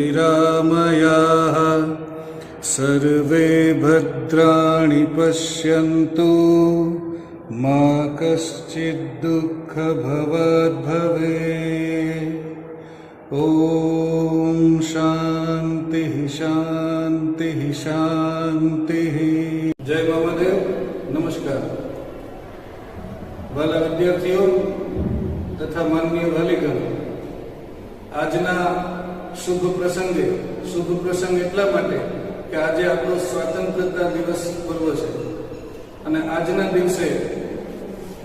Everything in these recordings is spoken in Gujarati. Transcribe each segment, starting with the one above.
ज्योतिरामयाः सर्वे भद्राणि पश्यन्तु मा कश्चित् दुःखभाग् भवेत्। ओम शांति शांति शांति। जय महादेव। नमस्कार वाला विद्यार्थियों तथा माननीय वालीगण, આજના શુભ પ્રસંગ એટલા માટે કે આજે આપણો સ્વાતંત્રતા દિવસ પર્વ છે અને આજના દિવસે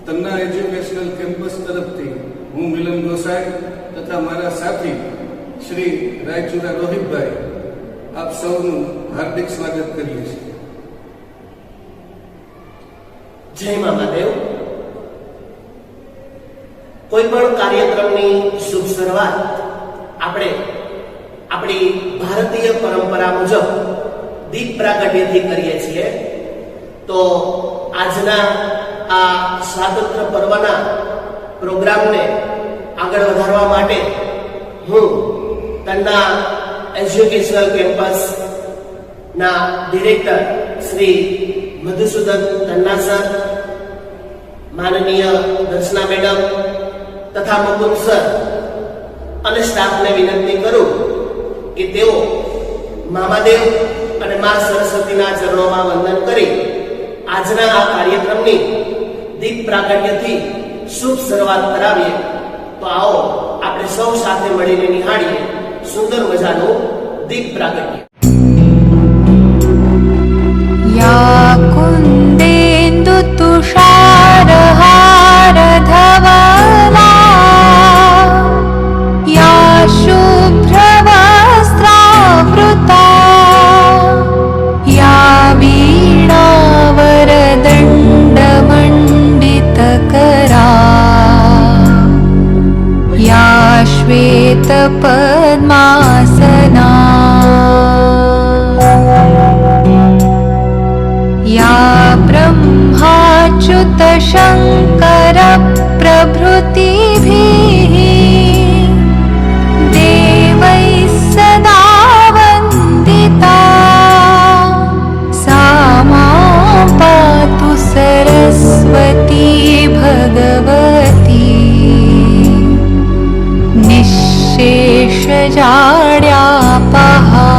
તન્ના એજ્યુકેશનલ કેમ્પસ તરફથી હું મિલન ગોસાઈ તથા મારા સાથી શ્રી રાયચુરા રોહિતભાઈ આપ સૌનું હાર્દિક સ્વાગત કરીએ છીએ। જય મહાદેવ। કોઈ પણ કાર્યક્રમની શુભ શરૂઆત આપણે આપણી ભારતીય પરંપરા મુજબ દીપ પ્રાગટ્યથી કરીએ છીએ। તો આજના આ સ્વાતંત્ર્ય પર્વના પ્રોગ્રામને આગળ વધારવા માટે હું તન્ના એજ્યુકેશનલ કેમ્પસ ના ડિરેક્ટર શ્રી મધુસૂદન તન્ના સર, માનનીય દર્શના મેડમ તથા મુકુંદ સર અને સ્ટાફને વિનંતી કરું કે તેઓ મહાદેવ અને મા સરસ્વતીના ચરણોમાં વંદન કરી આજના આ કાર્યક્રમની દીપ પ્રાગટ્યથી શુભ શરૂઆત કરાવીએ। તો આવો આપણે સૌ સાથે મળીને નિહાળીએ સુંદર મજાનું દીપ પ્રાગટ્ય। યા કુંદેન્દુ તુષારહાર ધવલા યા શુભ્રવસ્ત્રાવૃતા યા વીણાવરદંડમંડિતકરા યા શ્વેતપદ્માસના या ब्रह्माच्युत शंकर प्रभृतिभिः देवैः सदा वन्दिता सा मां पातु सरस्वती भगवती निःशेष जाड्यापहा।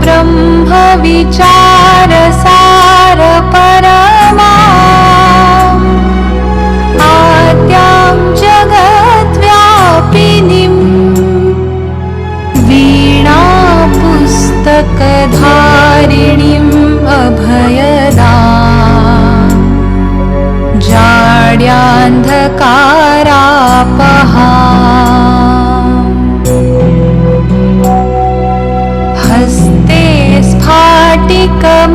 ब्रह्म विचार सार परमा आद्यां जगत् व्यापिनीं वीणा पुस्तक धारिणीं अभयदां जाड्यान्धकारापहा। हस्ते स्फाटिकमालिकां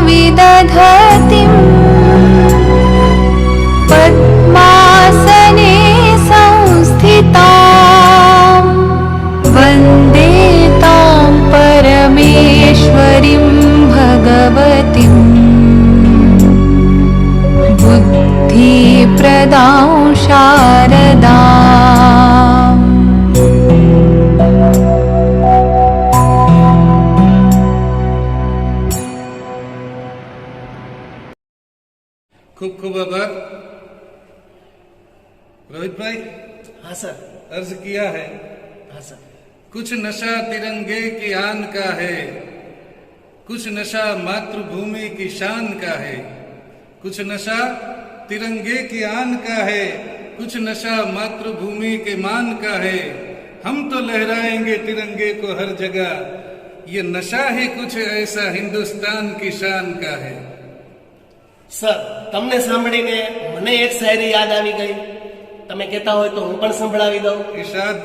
विदधतीं पद्मासने संस्थितां वन्दे तां परमेश्वरीं भगवतीं बुद्धिप्रदां शारदाम्। खूब खूब आभार। रोहित भाई। हाँ सर। अर्ज किया है। हाँ सर। कुछ नशा तिरंगे की आन का है, कुछ नशा मातृभूमि की शान का है, कुछ नशा तिरंगे की आन का है, कुछ नशा मातृभूमि के मान का है। हम तो लहराएंगे तिरंगे को हर जगह, ये नशा ही कुछ ऐसा हिंदुस्तान की शान का है। સર, તમને સાંભળીને મને એક શાયરી યાદ આવી ગઈ। તમે કહેતા હોય તો હું પણ સંભળાવી દઉં। इरशाद।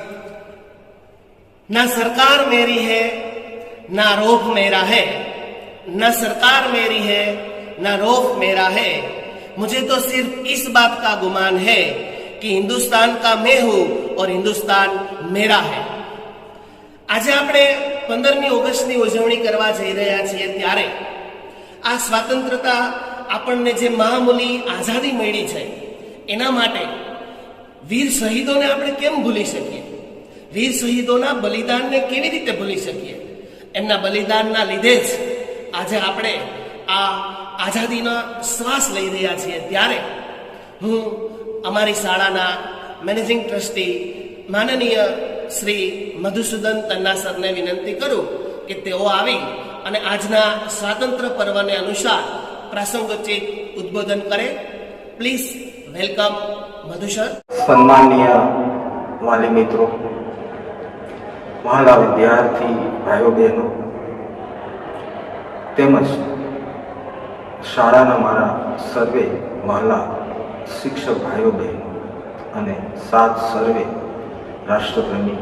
ना सरकार मेरी है ना रौफ मेरा है, ना सरकार मेरी है ना रौफ मेरा है, मुझे तो सिर्फ इस बात का गुमान है कि हिंदुस्तान का मैं हूं और हिंदुस्तान मेरा है। આજે આપણે 15મી ઓગસ્ટની ઉજવણી કરવા જઈ રહ્યા છીએ ત્યારે આ સ્વાતંત્રતા આપણને જે મહામૂલી આઝાદી મળી છે એના માટે વીર શહીદોને આપણે કેમ ભૂલી શકીએ? વીર શહીદોના બલિદાનને કેવી રીતે ભૂલી શકીએ? એમના બલિદાનના લીધે જ આજે આપણે આ આઝાદીનો શ્વાસ લઈ રહ્યા છીએ. ત્યારે હું અમારી શાળાના મેનેજિંગ ટ્રસ્ટી માનનીય શ્રી મધુસૂદન તન્ના સરને વિનંતી કરું કે તેઓ આવી અને આજના સ્વાતંત્ર્ય પર્વને અનુસાર પ્રાસંગોચિત ઉદ્બોધન કરે. Please welcome મધુસર. સન્માનીય વાલી મિત્રો, વહાલા વિદ્યાર્થી ભાઈઓ બહેનો તેમજ શાળાના મારા સર્વે વહાલા શિક્ષક ભાઈઓ બહેનો અને સાત સર્વે રાષ્ટ્રપ્રેમી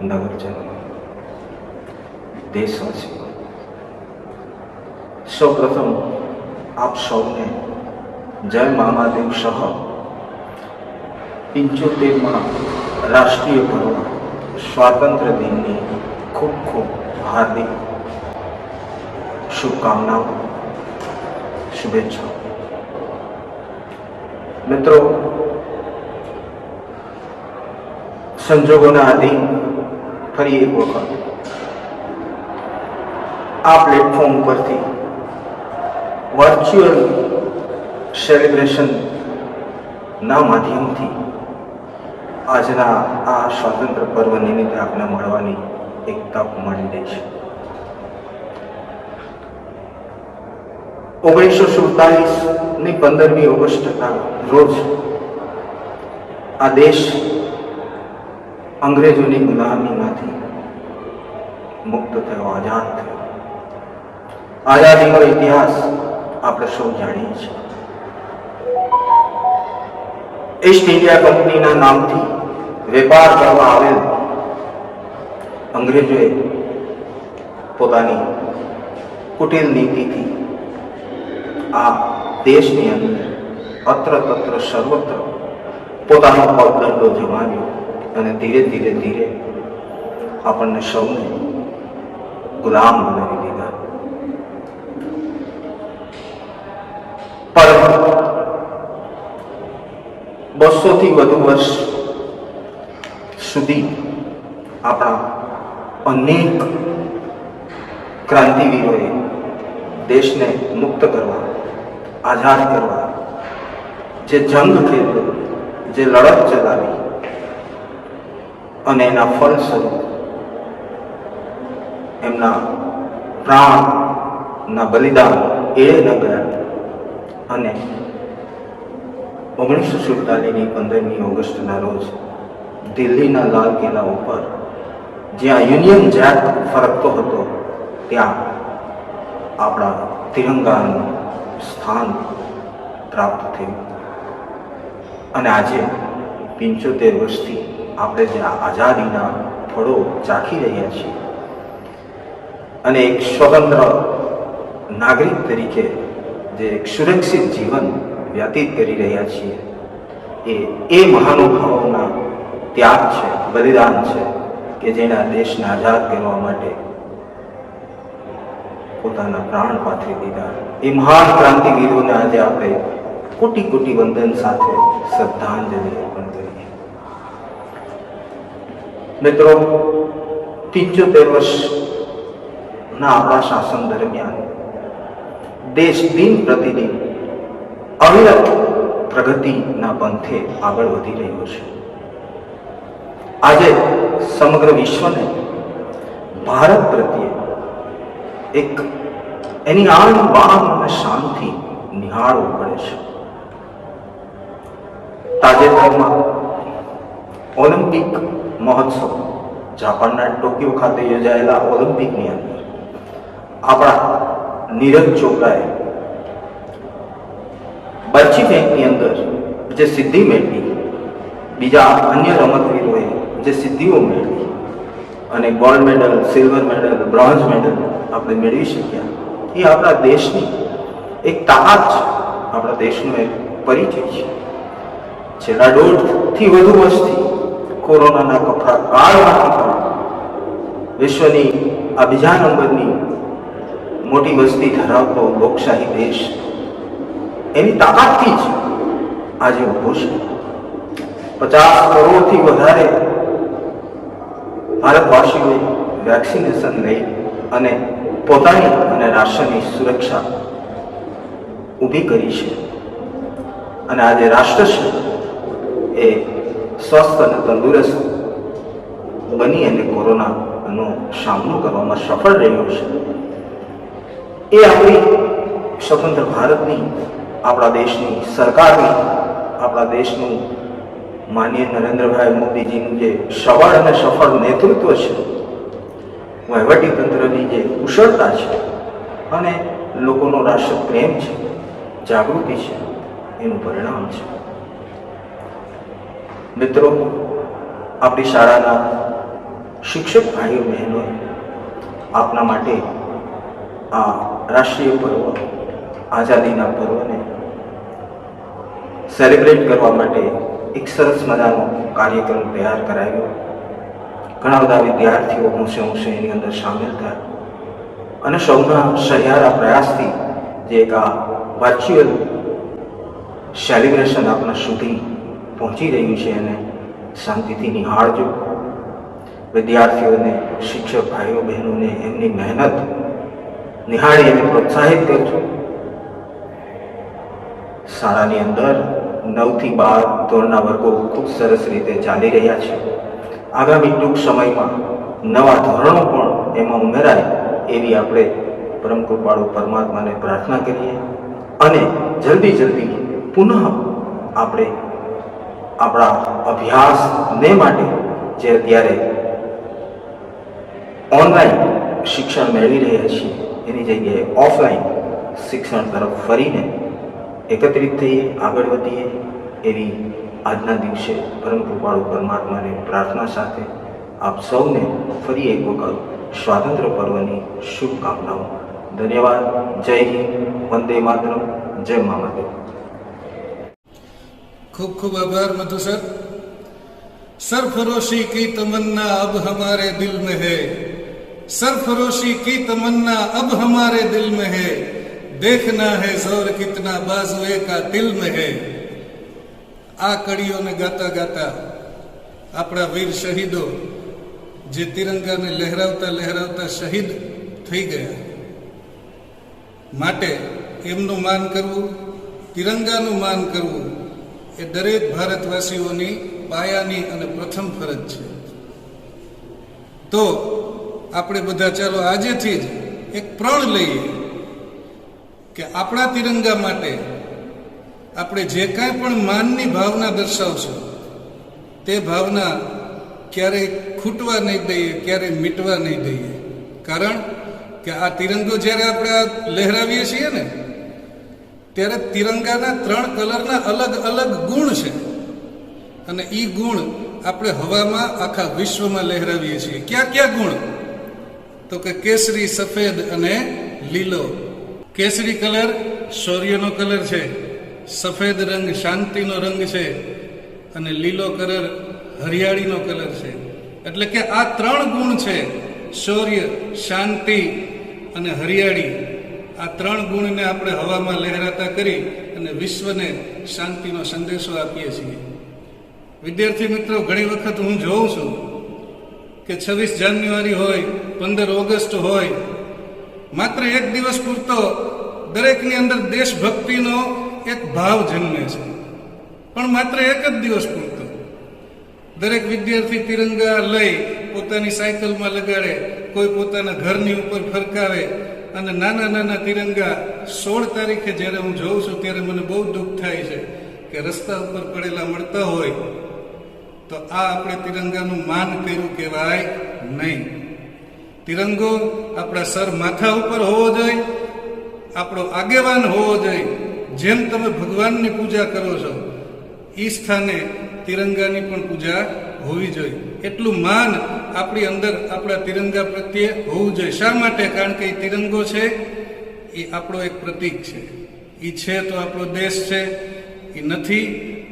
નગરજનો, દેશવાસીઓ, સૌપ્રથમ આપ સૌને જય મહાદેવ સહ 75માં રાષ્ટ્રીય પર્વ સ્વાતંત્ર્ય દિનની ખૂબ ખૂબ હાર્દિક શુભકામનાઓ, શુભેચ્છાઓ. મિત્રો, સંજોગોના આધીન ફરી એક વખત આ પ્લેટફોર્મ પરથી વર્ચ્યુઅલ સેલિબ્રેશન ના માધ્યમથી આજના આ સ્વાતંત્ર્ય પર્વ નિમિત્તે આપને મળવાની એક તક મળી રહી છે. 1947ની 15મી ઓગસ્ટના રોજ આ દેશ અંગ્રેજોની ગુલામીમાંથી મુક્ત થયો, આઝાદ થયો. આઝાદીનો ઇતિહાસ આપણે સૌ જાણીએ છીએ. ઈસ્ટ ઇન્ડિયા કંપનીના નામથી વેપાર કરવા આવેલ અંગ્રેજોએ પોતાની કુટિલ નીતિથી આ દેશની અંદર અત્ર તત્ર સર્વત્ર પોતાનો પગદંડો જમાવ્યો અને ધીરે ધીરે ધીરે આપણને સૌને ગુલામ બનાવી દીધા. પરંતુ 200થી વધુ વર્ષ સુધી આપણા અનેક ક્રાંતિવીરોએ દેશને મુક્ત કરવા, આઝાદ કરવા જે જંગ ખેલ્યો, જે લડત ચલાવી અને એના ફળ સ્વરૂપ એમના પ્રાણના બલિદાન એ ન ગયા. અને 1947ની 15મી ઓગસ્ટના રોજ દિલ્હીના લાલ કિલ્લા ઉપર જ્યાં યુનિયન જેક ફરકતો હતો ત્યાં આપણા તિરંગાનું સ્થાન પ્રાપ્ત થયું. અને આજે 75 વર્ષથી આપણે જે આઝાદીના ફળો ચાખી રહ્યા છીએ અને એક સ્વતંત્ર નાગરિક તરીકે જે એક સુરક્ષિત જીવન વ્યતીત કરી રહ્યા છીએ, એ મહાનુભાવોના ત્યાગ છે, બલિદાન છે કે જેણે આ દેશને આઝાદ કરવા માટે પોતાના પ્રાણ પાથરી દીધા. એ મહાન ક્રાંતિવીરોને આજે આપણે કોટી કોટી વંદન સાથે શ્રદ્ધાંજલિ અર્પણ કરીએ. મિત્રો, 75 વર્ષના આપણા શાસન દરમિયાન દેશ દિન પ્રતિદિન અવિરત પ્રગતિના પંથે આગળ વધી રહ્યો છે. આજે સમગ્ર વિશ્વને ભારત પ્રત્યે એક એની આન બાન અને શાનથી નિહાળવું પડે છે. તાજેતરમાં ઓલિમ્પિક મહોત્સવ જાપાનના ટોક્યો ખાતે યોજાયેલા ઓલિમ્પિકની અંદર આપણા નીરજ ચોપરાએ બરછી ફેંકની અંદર જે સિદ્ધિ મેળવી, બીજા અન્ય રમતવીરોએ જે સિદ્ધિઓ મેળવી અને gold medal, silver medal, bronze medal આપણે મેળવી શક્યા, એ આપણા દેશની એક તાકાત છે, આપણા દેશનો એક પરિચય છે. છેલ્લા 1.5થી વધુ વર્ષથી કોરોનાના કપરા કાળમાંથી પણ વિશ્વની આ બીજા નંબરની મોટી વસ્તી ધરાવતો લોકશાહી દેશ એની તાકાતથી જ આજે ઊભો છે. 50 કરોડથી વધારે ભારતવાસીઓએ વેક્સિનેશન લઈ અને પોતાની અને રાષ્ટ્રની સુરક્ષા ઊભી કરી છે. અને આજે રાષ્ટ્ર છે એ સ્વસ્થ અને તંદુરસ્ત બની અને કોરોનાનો સામનો કરવામાં સફળ રહ્યો છે. એ આપણી સ્વતંત્ર ભારતની, આપણા દેશની સરકારની, આપણા દેશનું માનનીય નરેન્દ્રભાઈ મોદીજીનું જે સબળ અને સફળ નેતૃત્વ છે, વહીવટી તંત્રની જે કુશળતા છે અને લોકોનો રાષ્ટ્ર પ્રેમ છે, જાગૃતિ છે, એનું પરિણામ છે. મિત્રો, આપણી શાળાના શિક્ષક ભાઈઓ બહેનોએ આપના માટે આ રાષ્ટ્રીય પર્વ, આઝાદીના પર્વને સેલિબ્રેટ કરવા માટે એક સરસ મજાનો કાર્યક્રમ તૈયાર કરાવ્યો. ઘણા બધા વિદ્યાર્થીઓ હોંશે હોંશે એની અંદર સામેલ થયા અને સૌના સહિયારા પ્રયાસથી જે એક આ વર્ચ્યુઅલ સેલિબ્રેશન આપણા સુધી પહોંચી રહ્યું છે એને શાંતિથી નિહાળજો. વિદ્યાર્થીઓને, શિક્ષક ભાઈઓ બહેનોને એમની મહેનત નિહાળી અને પ્રોત્સાહિત કરજો. શાળાની અંદર 9 થી 12 ધોરણના વર્ગો ખૂબ સરસ રીતે ચાલી રહ્યા છે. આગામી ટૂંક સમયમાં નવા ધોરણો પણ એમાં ઉમેરાય એવી આપણે પરમ કૃપાળુ પરમાત્માને પ્રાર્થના કરીએ અને જલ્દી પુનઃ આપણે આપણા અભ્યાસને માટે જે અત્યારે ઓનલાઈન શિક્ષણ મેળવી રહ્યા છીએ એની જગ્યાએ ઓફલાઈન શિક્ષણ તરફ ફરીને એકત્રિત થઈએ, આગળ વધીએ એવી આજના દિવસે પરમ કૃપાળુ પરમાત્માને પ્રાર્થના સાથે આપ સૌને ફરી એક વખત સ્વાતંત્ર્ય પર્વની શુભકામનાઓ. ધન્યવાદ. જય હિન્દ. વંદે માતરમ. જય મા માતા. खूब खूब आभार मधु सर. सरफरोशी की तमन्ना अब हमारे दिल में है, सरफरोशी की तमन्ना अब हमारे दिल में है, देखना है जोर कितना बाजुए का दिल में है. આ કડીઓને ગાતા ગાતા આપણા વીર શહીદો જે તિરંગાને લહેરાવતા લહેરાવતા શહીદ થઈ ગયા, માટે એમનું માન કરવું, તિરંગાનું માન કરવું એ દરેક ભારતવાસીઓની પાયાની અને પ્રથમ ફરજ છે. તો આપણે બધા ચાલો આજેથી જ એક પ્રણ લઈએ કે આપણા તિરંગા માટે આપણે જે કાંઈ પણ માનની ભાવના દર્શાવશું તે ભાવના ક્યારેય ખૂટવા નહીં દઈએ, ક્યારેય મીટવા નહીં દઈએ. કારણ કે આ તિરંગો જ્યારે આપણે લહેરાવીએ છીએ ને ત્યારે તિરંગાના 3 કલરના અલગ અલગ ગુણ છે અને એ ગુણ આપણે હવામાં આખા વિશ્વમાં લહેરાવીએ છીએ. ક્યાં ક્યાં ગુણ? તો કે કેસરી, સફેદ અને લીલો. કેસરી કલર શૌર્યનો કલર છે, સફેદ રંગ શાંતિનો રંગ છે અને લીલો કલર હરિયાળીનો કલર છે. એટલે કે આ 3 ગુણ છે, શૌર્ય, શાંતિ અને હરિયાળી. આ 3 ગુણને આપણે હવામાં લહેરાતા કરી અને વિશ્વને શાંતિનો સંદેશો આપીએ છીએ. વિદ્યાર્થી મિત્રો, ઘણી વખત હું જોઉં છું કે 26 જાન્યુઆરી હોય, 15 ઓગસ્ટ હોય, માત્ર એક દિવસ પૂરતો દરેકની અંદર દેશભક્તિનો એક ભાવ જન્મે છે, પણ માત્ર એક જ દિવસ પૂરતો. દરેક વિદ્યાર્થી તિરંગા લઈ પોતાની સાયકલમાં લગાડે, કોઈ પોતાના ઘરની ઉપર ફરકાવે અને નાના નાના તિરંગા 16 તારીખે જ્યારે હું જોઉં છું ત્યારે મને બહુ દુઃખ થાય છે કે રસ્તા ઉપર પડેલા મળતા હોય તો આ આપણે તિરંગાનું માન કર્યું કહેવાય નહીં. તિરંગો આપણા સર માથા ઉપર હોવો જોઈએ, આપણો આગેવાન હોવો જોઈએ. જેમ તમે ભગવાનની પૂજા કરો છો એ સ્થાને તિરંગાની પણ પૂજા હોવી જોઈએ. એટલું માન આપણી અંદર આપણા તિરંગા પ્રત્યે હોવું જોઈએ. શા માટે? કારણ કે એ તિરંગો છે એ આપણો એક પ્રતીક છે. એ છે તો આપણો દેશ છે, એ નથી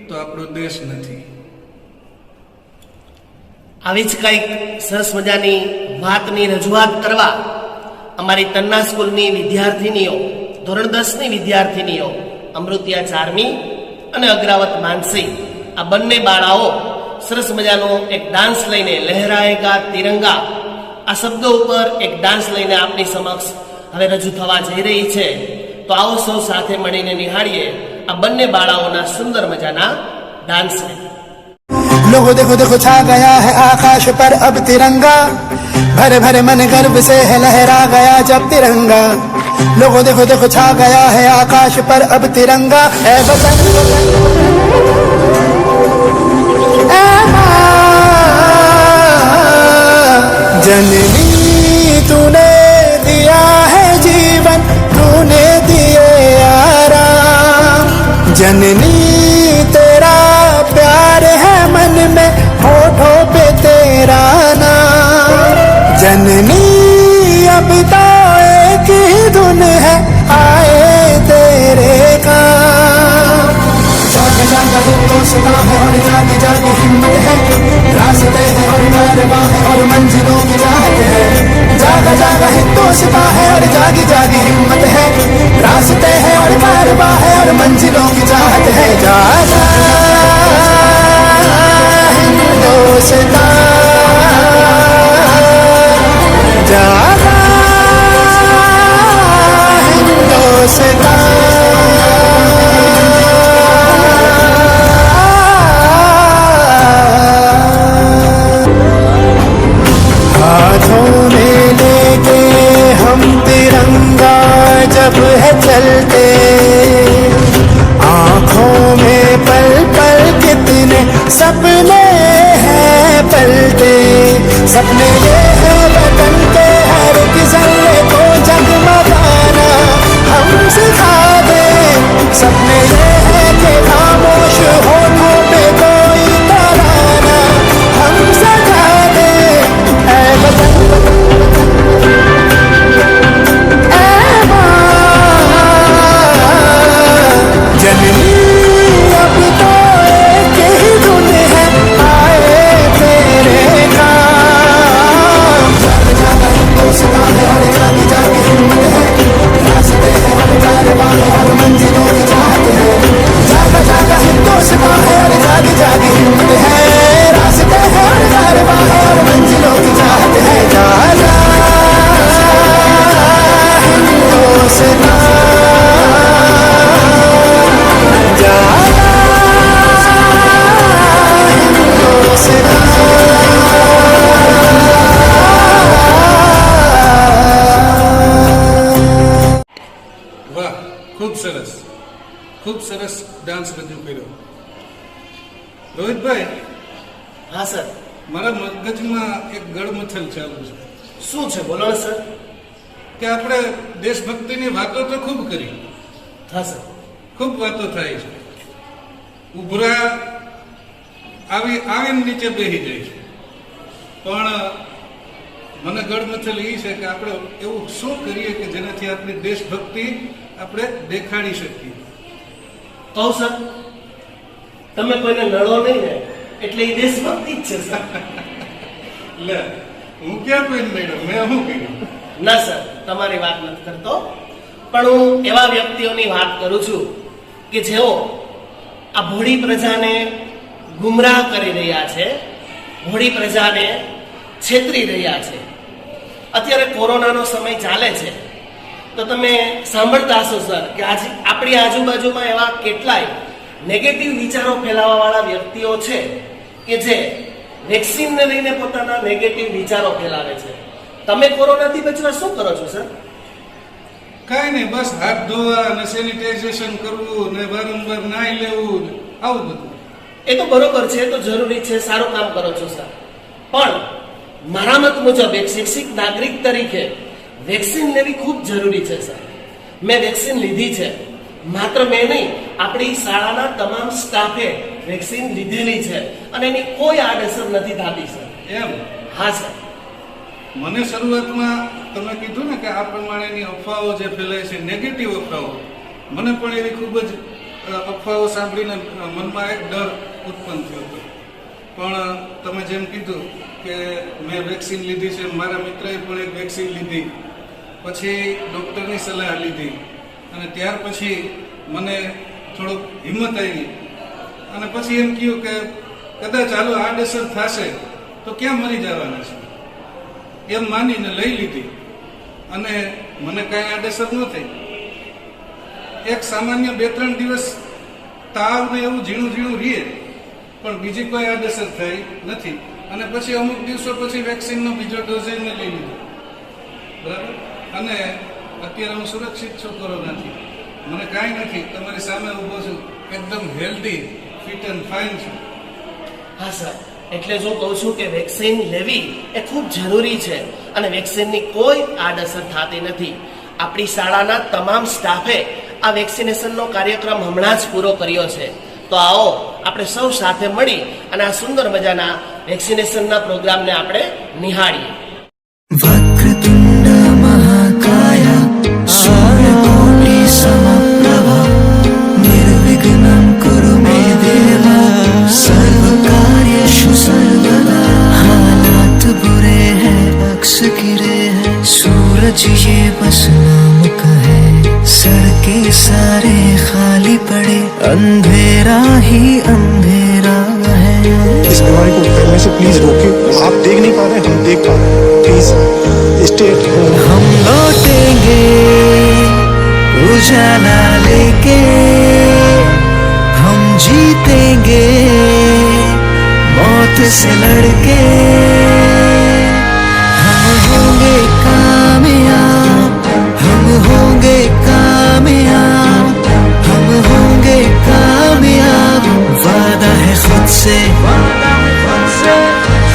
તો આપણો દેશ નથી. આવી જ કંઈક સરસ મજાની વાતની રજૂઆત કરવા અમારી તન્ના સ્કૂલની વિદ્યાર્થીનીઓ, ધોરણ 10ની વિદ્યાર્થીનીઓ અમૃતિયા ચારમી અને અગ્રાવત માનસી આ બંને બાળાઓ સરસ મજાનો એક ડાન્સ લઈને લહેરાએગા તિરંગા આ શબ્દો ઉપર એક ડાન્સ લઈને આપની સમક્ષ હવે રજૂ થવા જઈ રહી છે. તો આવો સૌ સાથે મળીને નિહાળીએ આ બંને બાળાઓના સુંદર મજાના ડાન્સને. लोगो देखो देखो छा गया है आकाश पर अब तिरंगा, भरे भरे मन गर्व से है लहरा गया जब तिरंगा. लोगो देखो देखो छा गया है आकाश पर अब तिरंगा. है वतन जननी तूने दिया है जीवन, तूने दिए आराम. जननी तेरा प्यार है मन में, होठों पे तेरा नाम. जननी अब तो एक ही धुन है, आए तेरे काम. जाग जाग हिंदुस्तां है और जाग जाग हिम्मत है, रास्ते हैं और कारवां है और मंजिलों की चाहत है. जाग जाग हिंदुस्तां है और जाग जाग हिम्मत है, रास्ते हैं और कारवां है और मंजिलों की चाहत है. जागा हिंदुस्तां, जागा हिंदुस्तां. हाथों में लेके हम तिरंगा जब है चलते, आँखों में पल पल कितने सपने हैं पलते. सपने ये है वतन के हर एक जर्रे को जगमगाना हम सिखा दे. सपने ये है कि खामोश होठों पे कोई तराना हम सजा दे. ऐ वतन जननी अब तो एक ही धुन है, आए तेरे काम. जाग जाग हिंदुस्तां है और जाग जाग हिम्मत है, रास्ते हैं और कारवां है और मंजिलों की चाहत है. जाग जाग हिंदुस्तां है और जाग जाग हिम्मत है, रास्ते हैं और कारवां है और मंजिलों की चाहत है. जागा हिंदुस्तां, વાહ, ખૂબ સરસ, ખૂબ સરસ ડાન્સ રજૂ કર્યો. રોહિતભાઈ, હા સર. મારા મગજમાં એક ગળમથલ ચાલુ છે શું છે બોલો ને સર. કે આપણે દેશભક્તિની વાતો તો ખૂબ કરી, હા સર. ખૂબ વાતો થાય છે, ઉભરા આવીને નીચે બેસી જાય છે, પણ મને ગળમથલ એ છે કે આપણે એવું શું કરીએ કે જેનાથી આપણી દેશભક્તિ આપણે દેખાડી શકીએ. કહું સર, તમે કોઈને નડો નહીં ને એટલે એ દેશભક્તિ જ છે સર. લે, હું ક્યાં કોઈને મેળવ, મેં શું કર્યું? ના સર, તમારી વાત નથી કરતો, પણ હું એવા વ્યક્તિઓની વાત કરું છું કે જેઓ આ ભોળી પ્રજાને ગુમરાહ કરી રહ્યા છે, ભોળી પ્રજાને છેતરી રહ્યા છે. અત્યારે કોરોનાનો સમય ચાલે છે તો તમે સાંભળતા હશો સર કે આજે આપણી આજુબાજુમાં એવા કેટલાય નેગેટિવ વિચારો ફેલાવવા વાળા વ્યક્તિઓ છે કે જે વેક્સિનને લઈને પોતાના નેગેટિવ વિચારો ફેલાવે છે. તમે કોરોનાથી બચવા શું કરો છો સર? કાંઈ નહીં, બસ હાથ ધોવા અને સેનિટાઇઝેશન કરવું ને વારંવાર નાહી લેવું, આવું બધું. એ તો બરોબર છે, એ તો જરૂરી છે, સારું કામ કરો છો સર. પણ મારા મત મુજબ એક શિક્ષિત નાગરિક તરીકે વેક્સિન લેવી ખૂબ જરૂરી છે સર. મેં વેક્સિન લીધી છે, માત્ર મેં નહીં, આપણી શાળાના તમામ સ્ટાફે વેક્સિન લીધેલી છે અને એની કોઈ આડઅસર નથી થતી સર. એમ? હા સર. મને શરૂઆતમાં તમે કીધું ને કે આ પ્રમાણેની અફવાઓ જે ફેલાય છે, નેગેટિવ અફવાઓ, મને પણ એવી ખૂબ જ અફવાઓ સાંભળીને મનમાં એક ડર ઉત્પન્ન થયો હતો. પણ તમે જેમ કીધું કે મેં વેક્સિન લીધી છે, મારા મિત્રએ પણ એક વેક્સિન લીધી, પછી ડૉક્ટરની સલાહ લીધી અને ત્યાર પછી મને થોડુંક હિંમત આવી અને પછી એમ કહ્યું કે કદાચ હાલો આડઅસર થશે તો ક્યાં મરી જવાના છે એમ માનીને લઈ લીધી અને મને કાંઈ આડઅસર ન થઈ. એક સામાન્ય 2-3 દિવસ તાવ ને એવું ઝીણું ઝીણું રહીએ પણ બીજી કોઈ આડઅસર થઈ નથી અને પછી અમુક દિવસો પછી વેક્સિનનો બીજો ડોઝ મેં લઈ લીધો. બરાબર. અને અત્યારે હું સુરક્ષિત છું કોરોનાથી. મને કાંઈ નથી. તમારી સામે ઊભો છું, એકદમ હેલ્ધી, ફિટ એન્ડ ફાઇન છું. હા સર, એટલે જ હું કહું છું કે વેક્સિન લેવી એ ખૂબ જરૂરી છે અને વેક્સિનની કોઈ આડઅસર થતી નથી. આપણી શાળાના તમામ સ્ટાફે આ વેક્સિનેશનનો કાર્યક્રમ હમણાં જ પૂરો કર્યો છે. તો આવો આપણે સૌ સાથે મળી અને આ સુંદર મજાના વેક્સિનેશનના પ્રોગ્રામને આપણે નિહાળીએ. वक्रतुण्ड महाकाय सूर्यकोटि समप्रभ निर्विघ्नं कुरु मे देव सर्वकार्येषु सर्वदा. हालात बुरे हैं, अक्स गिरे हैं, सूरज ये बस नाम का है, सड़के सारे खाली पड़े, अंधेरा ही अंधेरा है. इस बीमारी को फैलने से प्लीज रोके. आप देख नहीं पा रहे, हम देख पा रहे हैं. Please stay at home. हम लौटेंगे उजाला लेके, हम जीतेंगे मौत से लड़के. हम होंगे कामयाब, हम होंगे कामयाब, हम होंगे कामयाब. वादा है खुद से,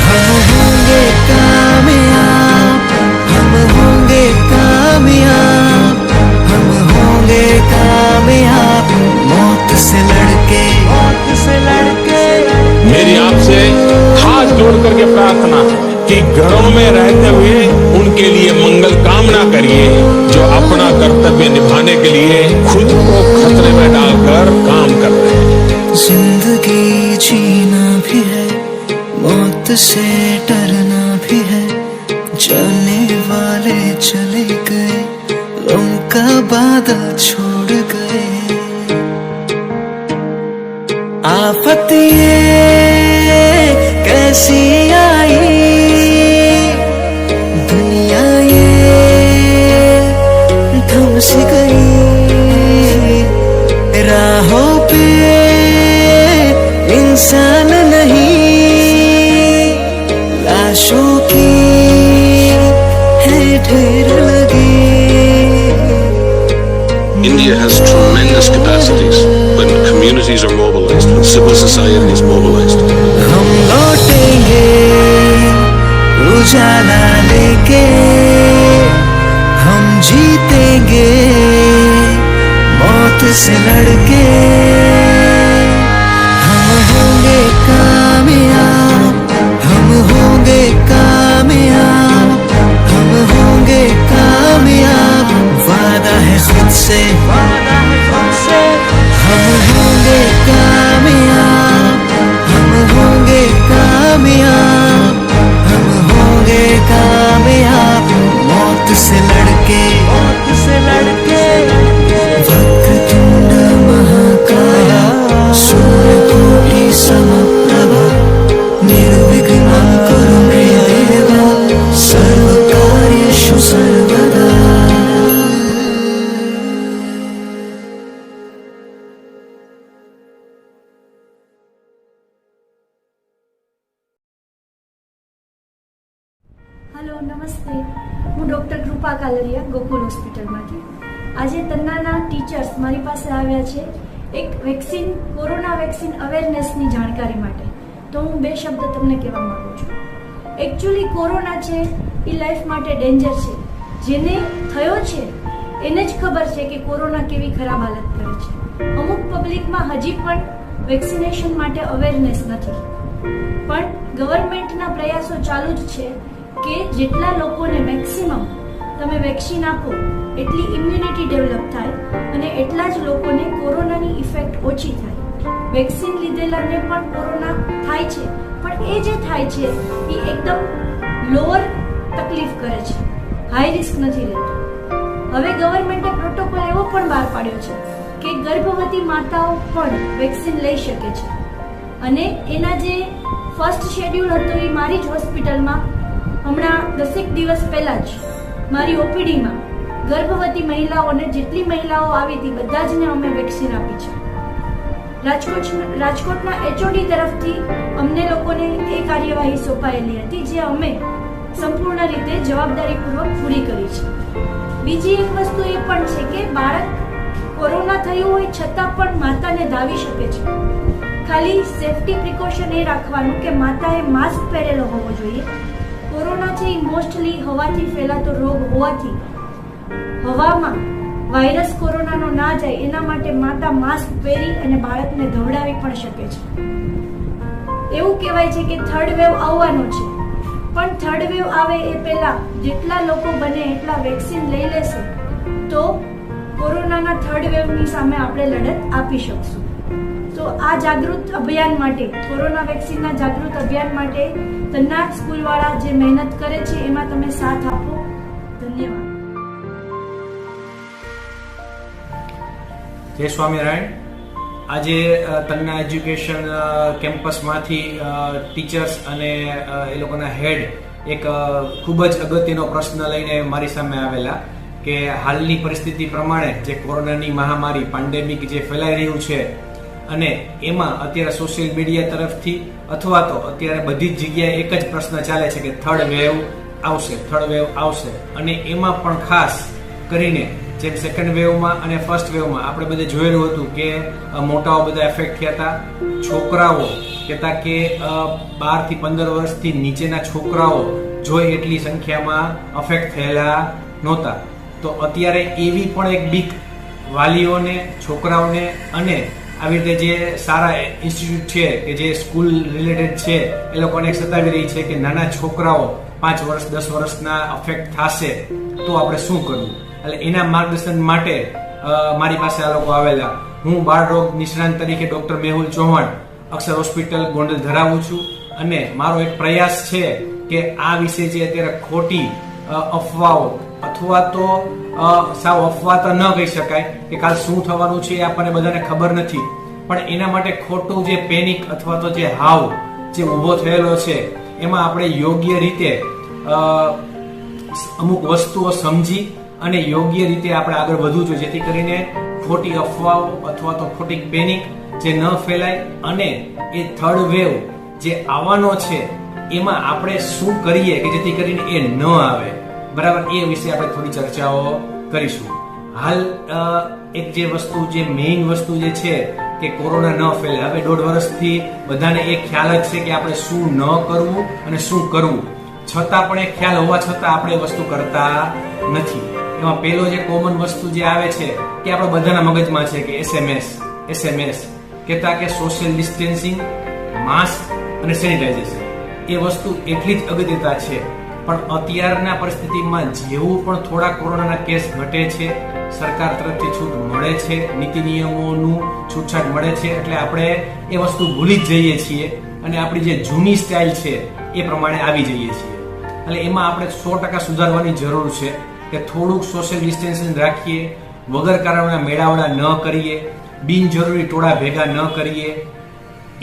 हम होंगे कामयाब, हम होंगे कामयाब, हम होंगे कामयाब. मौत से लड़के, मौत से लड़के. मेरी आपसे हाथ जोड़ करके प्रार्थना है कि घरों में रहते हुए उनके लिए मंगल कामना करिए जो अपना कर्तव्य निभाने के लिए खुद को खतरे में डालकर काम कर रहे हैं. जिंदगी जीना भी है, मौत से डरना भी है. जाने वाले चले गए, गम का बादल छोड़ गए. आफत ये कैसी आई, दुनिया ये थम सी गई. राहों पे इंसान नहीं, लाशों की है ढेर लगी. India has tremendous capacities when communities are mobilized, when civil society is mobilized. हम लौटेंगे उजाला लेके, हम जीतेंगे मौत से लड़के. हम होंगे कामयाब, हम होंगे कामयाब, हम होंगे कामयाब. वादा है खुद से, हम होंगे कामयाब, हम होंगे कामयाब, हम होंगे कामयाब. मौत से लड़के, मौत से लड़के. वक्रतुंड महाकाय सूर्यकोटि समप्रभ निर्विघ्नं कुरु मे देव सर्वकार्येषु सर्वदा. હલો નમસ્તે, હું ડૉક્ટર કૃપા કાલરિયા ગોકુલ હોસ્પિટલમાંથી. આજે તન્નાના ટીચર્સ મારી પાસે આવ્યા છે એક વેક્સિન, કોરોના વેક્સિન અવેરનેસની જાણકારી માટે. તો હું 2 શબ્દ તમને કહેવા માગું છું. એકચ્યુઅલી કોરોના છે એ લાઈફ માટે ડેન્જર છે. જેને થયો છે એને જ ખબર છે કે કોરોના કેવી ખરાબ હાલત કરે છે. અમુક પબ્લિકમાં હજી પણ વેક્સિનેશન માટે અવેરનેસ નથી, પણ ગવર્મેન્ટના પ્રયાસો ચાલુ જ છે કે જેટલા લોકોને મેક્સિમમ તમે વેક્સિન આપો એટલી ઇમ્યુનિટી ડેવલપ થાય અને એટલા જ લોકોને કોરોનાની ઇફેક્ટ ઓછી થાય. વેક્સિન લીધેલાને પણ કોરોના થાય છે, પણ એ જે થાય છે એ એકદમ લોઅર તકલીફ કરે છે, હાઈ રિસ્ક નથી લેતો. હવે ગવર્મેન્ટે પ્રોટોકોલ એવો પણ બહાર પાડ્યો છે કે ગર્ભવતી માતાઓ પણ વેક્સિન લઈ શકે છે અને એના જે ફર્સ્ટ શેડ્યુલ હતું એ મારી જ હોસ્પિટલમાં હમણાં 10 દિવસ પહેલાં જ મારી ઓપીડીમાં ગર્ભવતી મહિલાઓને જેટલી મહિલાઓ આવી હતી બધા જને અમે વેક્સિન આપી છે. રાજકોટના HOD તરફથી અમને લોકોને એ કાર્યવાહી સોંપાયેલી હતી જે અમે સંપૂર્ણ રીતે જવાબદારીપૂર્વક પૂરી કરી છે. બીજી એક વસ્તુ એ પણ છે કે બાળક કોરોના થયું હોય છતાં પણ માતાને ધાવી શકે છે. ખાલી સેફટી પ્રિકોશન એ રાખવાનું કે માતાએ માસ્ક પહેરેલો હોવો જોઈએ. કોરોના છે એ મોસ્ટલી હવાથી ફેલાતો રોગ હોવાથી હવામાં વાયરસ કોરોનાનો ના જાય એના માટે માતા માસ્ક પહેરી અને બાળકને ધવડાવી પણ શકે છે. એવું કહેવાય છે કે થર્ડ વેવ આવવાનો છે, પણ થર્ડ વેવ આવે એ પહેલા જેટલા લોકો બને એટલા વેક્સિન લઈ લેશે તો કોરોનાના થર્ડ વેવની સામે આપણે લડત આપી શકશું. તો આ જાગૃત અભિયાન માટે, કોરોના વેક્સિનના જાગૃત અભિયાન માટે તન્ના સ્કૂલવાળા જે મહેનત કરે છે એમાં તમે સાથ આપો. ધન્યવાદ. જય સ્વામિનારાયણ. આજે તન્ના એજ્યુકેશન કેમ્પસમાંથી ટીચર્સ અને એ લોકોના હેડ એક ખૂબ જ અગત્યનો પ્રશ્ન લઈને મારી સામે આવેલા કે હાલની પરિસ્થિતિ પ્રમાણે જે કોરોનાની મહામારી પેન્ડેમિક જે ફેલાઈ રહ્યું છે અને એમાં અત્યારે સોશિયલ મીડિયા તરફથી અથવા તો અત્યારે બધી જ જગ્યાએ એક જ પ્રશ્ન ચાલે છે કે થર્ડ વેવ આવશે અને એમાં પણ ખાસ કરીને જેમ સેકન્ડ વેવમાં અને ફર્સ્ટ વેવમાં આપણે બધે જોયેલું હતું કે મોટાઓ બધા એફેક્ટ થયા હતા. છોકરાઓ કહેતા કે 12 થી 15 વર્ષથી નીચેના છોકરાઓ જોઈ એટલી સંખ્યામાં અફેક્ટ થયેલા નહોતા. તો અત્યારે એવી પણ એક બીક વાલીઓને, છોકરાઓને અને આવી રીતે જે સારા ઇન્સ્ટિટ્યૂટ છે કે જે સ્કૂલ રિલેટેડ છે એ લોકોને સતાવી રહી છે કે નાના છોકરાઓ 5 વર્ષ 10 વર્ષના અફેક્ટ થશે તો આપણે શું કરવું. એટલે એના માર્ગદર્શન માટે મારી પાસે આ લોકો આવેલા. હું બાળ રોગ નિષ્ણાંત તરીકે ડોક્ટર મેહુલ ચૌહાણ અક્ષર હોસ્પિટલ ગોંડલ ધરાવું છું અને મારો એક પ્રયાસ છે કે આ વિશે જે અત્યારે ખોટી અફવાઓ અથવા તો સાવ અફવા તો ન કહી શકાય કે કાલ શું થવાનું છે એ આપણને બધાને ખબર નથી, પણ એના માટે ખોટું જે પેનિક અથવા તો જે હાવ જે ઊભો થયેલો છે એમાં આપણે યોગ્ય રીતે અમુક વસ્તુઓ સમજી અને યોગ્ય રીતે આપણે આગળ વધવું જોઈએ જેથી કરીને ખોટી અફવાઓ અથવા તો ખોટી પેનિક જે ન ફેલાય અને એ થર્ડ વેવ જે આવવાનો છે એમાં આપણે શું કરીએ કે જેથી કરીને એ ન આવે. બરાબર, એ વિશે આપણે થોડી ચર્ચાઓ કરીશું. હાલ એક જે વસ્તુ, જે મેઇન વસ્તુ જે છે કે કોરોના ન ફેલે. હવે 1.5 વર્ષથી બધાને એક ખ્યાલ જ છે કે આપણે શું ન કરવું અને શું કરવું, છતાં પણ એ ખ્યાલ હોવા છતાં આપણે એ વસ્તુ કરતા નથી. એમાં પહેલો જે કોમન વસ્તુ જે આવે છે કે આપણા બધાના મગજમાં છે કે SMS કહેતા કે સોશિયલ ડિસ્ટન્સિંગ, માસ્ક અને સેનિટાઇઝેશન. એ વસ્તુ એટલી જ અગત્યતા છે, પણ અત્યારના પરિસ્થિતિમાં જેવું પણ થોડા કોરોનાના કેસ ઘટે છે, સરકાર તરફથી છૂટ મળે છે, નીતિ નિયમોનું છૂટછાટ મળે છે, એટલે આપણે એ વસ્તુ ભૂલી જ જઈએ છીએ અને આપણી જે જૂની સ્ટાઇલ છે એ પ્રમાણે આવી જઈએ છીએ. એટલે એમાં આપણે 100% સુધારવાની જરૂર છે કે થોડુંક સોશિયલ ડિસ્ટન્સિંગ રાખીએ, વગર કારણના મેળાવડા ન કરીએ, બિનજરૂરી ટોળા ભેગા ન કરીએ.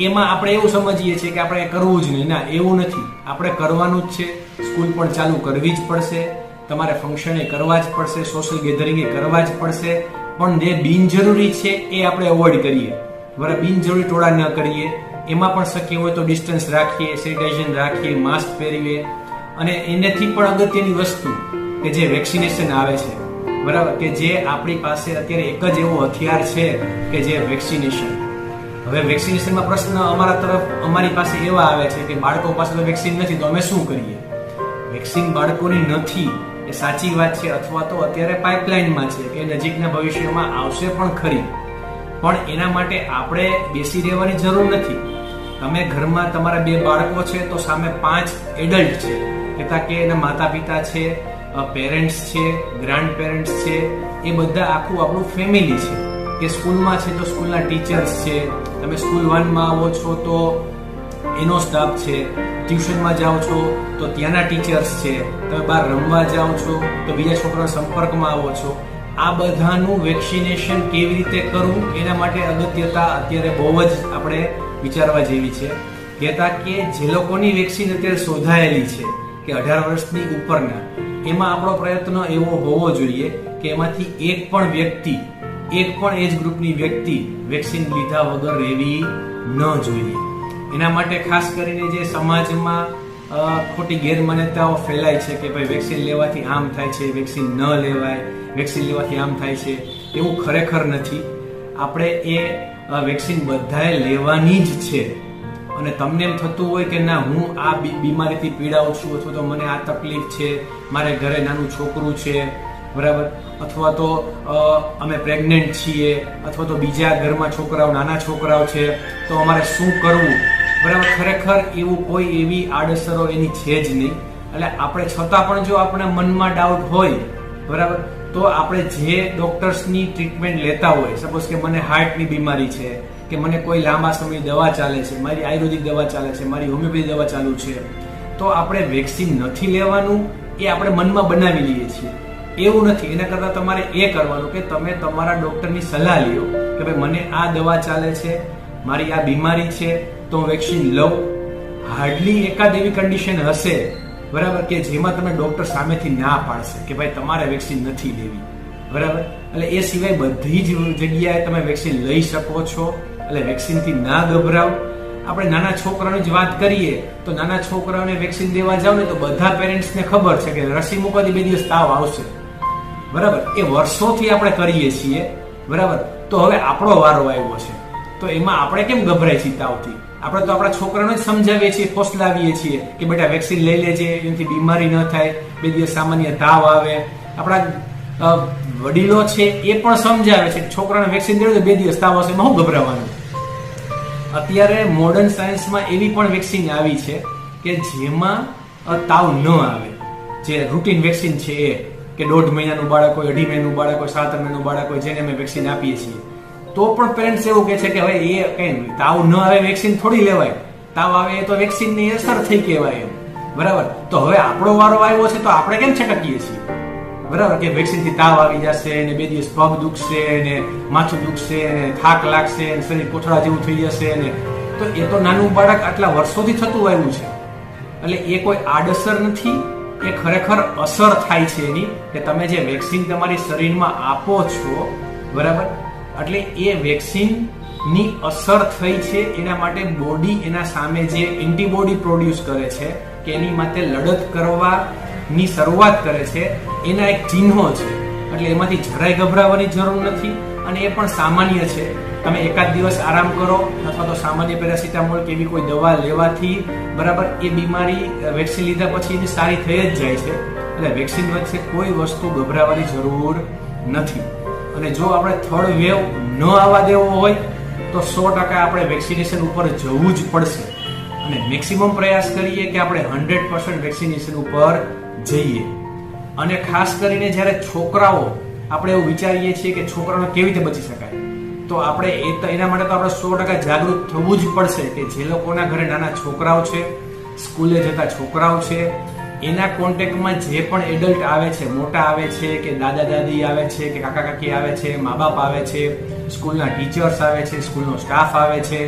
એમાં આપણે એવું સમજીએ છીએ કે આપણે કરવું જ નહીં. ના, એવું નથી. આપણે કરવાનું જ છે. સ્કૂલ પણ ચાલુ કરવી જ પડશે, તમારે ફંક્શન કરવા જ પડશે, સોશિયલ ગેધરિંગ કરવા જ પડશે, પણ જે બિનજરૂરી છે એ આપણે અવોઇડ કરીએ. બરાબર, બિનજરૂરી ટોળા ન કરીએ. એમાં પણ શક્ય હોય તો ડિસ્ટન્સ રાખીએ, સેનિટાઇઝેશન રાખીએ, માસ્ક પહેરીએ. અને એનાથી પણ અગત્યની વસ્તુ કે જે વેક્સિનેશન આવે છે, બરાબર, કે જે આપણી પાસે અત્યારે એક જ એવો હથિયાર છે કે જે વેક્સિનેશન. હવે વેક્સિનેશનમાં પ્રશ્ન અમારી પાસે એવા આવે છે કે બાળકો પાસે તો વેક્સિન નથી તો અમે શું કરીએ. વેક્સિન બાળકોની નથી એ સાચી વાત છે, અથવા તો અત્યારે પાઇપલાઇનમાં છે કે નજીકના ભવિષ્યમાં આવશે પણ ખરી, પણ એના માટે આપણે બેસી રહેવાની જરૂર નથી. તમે ઘરમાં તમારા 2 બાળકો છે તો સામે 5 એડલ્ટ છે, કહેતા કે એના માતા પિતા છે, પેરેન્ટ્સ છે, ગ્રાન્ડ પેરેન્ટ્સ છે, એ બધા આખું આપણું ફેમિલી છે. કે સ્કૂલમાં છે તો સ્કૂલના ટીચર્સ છે, તમે સ્કૂલ 1માં આવો છો તો એનો સ્ટાફ છે, ટ્યુશનમાં જાઓ છો તો ત્યાંના ટીચર્સ છે, તમે બહાર રમવા જાઓ છો તો બીજા છોકરાના સંપર્કમાં આવો છો. આ બધાનું વેક્સિનેશન કેવી રીતે કરવું એના માટે અગત્યતા અત્યારે બહુ જ આપણે વિચારવા જેવી છે. કહેતા કે જે લોકોની વેક્સિન અત્યારે શોધાયેલી છે કે 18 વર્ષની ઉપરના, એમાં આપણો પ્રયત્ન એવો હોવો જોઈએ કે એમાંથી એક પણ એજ ગ્રુપની વ્યક્તિ વેક્સિન લીધા વગર રહેવી ન જોઈએ. એના માટે ખાસ કરીને જે સમાજમાં ખોટી ગેરમાન્યતાઓ ફેલાય છે કે ભાઈ વેક્સિન લેવાથી આમ થાય છે, વેક્સિન ન લેવાય, વેક્સિન લેવાથી આમ થાય છે, એવું ખરેખર નથી. આપણે એ વેક્સિન બધાએ લેવાની જ છે. અને તમને એમ થતું હોય કે ના, હું આ બીમારીથી પીડાઉં છું, અથવા તો મને આ તકલીફ છે, મારે ઘરે નાનું છોકરું છે, બરાબર, અથવા તો અમે પ્રેગ્નેન્ટ છીએ, અથવા તો બીજા ઘરમાં છોકરાઓ, નાના છોકરાઓ છે, તો અમારે શું કરવું, બરાબર. ખરેખર એવું કોઈ એવી આડઅસરો એની છે જ નહીં. એટલે આપણે છતાં પણ જો આપણે મનમાં ડાઉટ હોય, બરાબર, તો આપણે જે ડોક્ટર્સની ટ્રીટમેન્ટ લેતા હોય, સપોઝ કે મને હાર્ટની બીમારી છે, કે મને કોઈ લાંબા સમય દવા ચાલે છે, મારી આયુર્વેદિક દવા ચાલે છે, મારી હોમિયોપેથી દવા ચાલુ છે, તો આપણે વેક્સિન નથી લેવાનું એ આપણે મનમાં બનાવી લઈએ છીએ. એવું નથી. એના કરતાં તમારે એ કરવાનું કે તમે તમારા ડોક્ટરની સલાહ લ્યો કે ભાઈ મને આ દવા ચાલે છે, મારી આ બીમારી છે, તો હું વેક્સિન લઉં. હાર્ડલી એકાદ એવી કન્ડિશન હશે, બરાબર, કે જેમાં તમે ડોક્ટર સામેથી ના પાડશે કે ભાઈ તમારે વેક્સિન નથી લેવી, બરાબર. એટલે એ સિવાય બધી જ જગ્યાએ તમે વેક્સિન લઈ શકો છો. એટલે વેક્સિનથી ના ગભરાવ. આપણે નાના છોકરાઓની જ વાત કરીએ તો નાના છોકરાઓને વેક્સિન દેવા જાવ ને તો બધા પેરેન્ટ્સને ખબર છે કે રસી મૂકવાથી 2 દિવસ તાવ આવશે, બરાબર. એ વર્ષોથી આપણે કરીએ છીએ, બરાબર. તો હવે આપણો વારો આવ્યો છે, તો એમાં આપણે કેમ ગભરાય છીએ તાવથી? આપણે તો આપણા છોકરાને જ સમજાવીએ છીએ, ફોસલાવીએ છીએ કે બેટા વેક્સિન લઈ લેજે, એનાથી બીમારી ન થાય, 2 દિવસ સામાન્ય તાવ આવે. આપણા વડીલો છે એ પણ સમજાવે છે કે છોકરાને વેક્સિન દેવું તો 2 દિવસ તાવ આવશે, એમાં શું ગભરાવાનું? અત્યારે મોડર્ન સાયન્સમાં એવી પણ વેક્સિન આવી છે કે જેમાં તાવ ન આવે. જે રૂટીન વેક્સિન છે એ કે 1.5 મહિનાનું બાળક હોય, 2.5 મહિનાનું બાળક હોય, 7 મહિનાનું બાળક હોય, જેને અમે વેક્સિન આપીએ છીએ, તો પણ પેરેન્ટ્સ એવું કહે છે કે હવે એ કઈ તાવ ન આવે વેક્સિન થોડી લેવાય, તાવ આવે એ તો વેક્સિનની અસર થઈ કહેવાય એમ, બરાબર. તો હવે આપણો વારો આવ્યો છે તો આપણે કેમ છટકીએ છીએ, બરાબર, કે વેક્સિનથી તાવ આવી જશે ને 2 દિવસ પગ દુખશે ને માથું દુખશે ને થાક લાગશે ને શરીર કોથળા જેવું થઈ જશે ને. તો એ તો નાનું બાળક આટલા વર્ષોથી થતું આવ્યું છે. એટલે એ કોઈ આડઅસર નથી, એ ખરેખર અસર થાય છે એની, કે તમે જે વેક્સિન તમારી શરીરમાં આપો છો, બરાબર. એટલે એ વેક્સિનની અસર થઈ છે, એના માટે બોડી એના સામે જે એન્ટીબોડી પ્રોડ્યુસ કરે છે, કે એની માટે લડત કરવાની શરૂઆત કરે છે, એના એક ચિહ્નો છે. એટલે એમાંથી જરાય ગભરાવાની જરૂર નથી. અને એ પણ સામાન્ય છે. તમે એકાદ દિવસ આરામ કરો અથવા તો સામાન્ય પેરાસિટામોલ કે એવી કોઈ દવા લેવાથી, બરાબર, એ બીમારી વેક્સિન લીધા પછી એની સારી થઈ જ જાય છે. એટલે વેક્સિન વચ્ચે કોઈ વસ્તુ ગભરાવાની જરૂર નથી. અને જો આપણે થર્ડ વેવ ન આવવા દેવો હોય તો 100% આપણે વેક્સિનેશન ઉપર જવું જ પડશે. અને મેક્સિમમ પ્રયાસ કરીએ કે આપણે 100% વેક્સિનેશન ઉપર જઈએ. અને ખાસ કરીને જ્યારે છોકરાઓ, આપણે એવું વિચારીએ છીએ કે છોકરાઓને કેવી રીતે બચી શકાય, તો આપણે એના માટે તો આપણે 100% જાગૃત થવું જ પડશે કે જે લોકોના ઘરે નાના છોકરાઓ છે, સ્કૂલે જતા છોકરાઓ છે, એના કોન્ટેક્ટમાં જે પણ એડલ્ટ આવે છે, મોટા આવે છે કે દાદા દાદી આવે છે કે કાકા કાકી આવે છે, મા બાપ આવે છે, સ્કૂલના ટીચર્સ આવે છે, સ્કૂલનો સ્ટાફ આવે છે,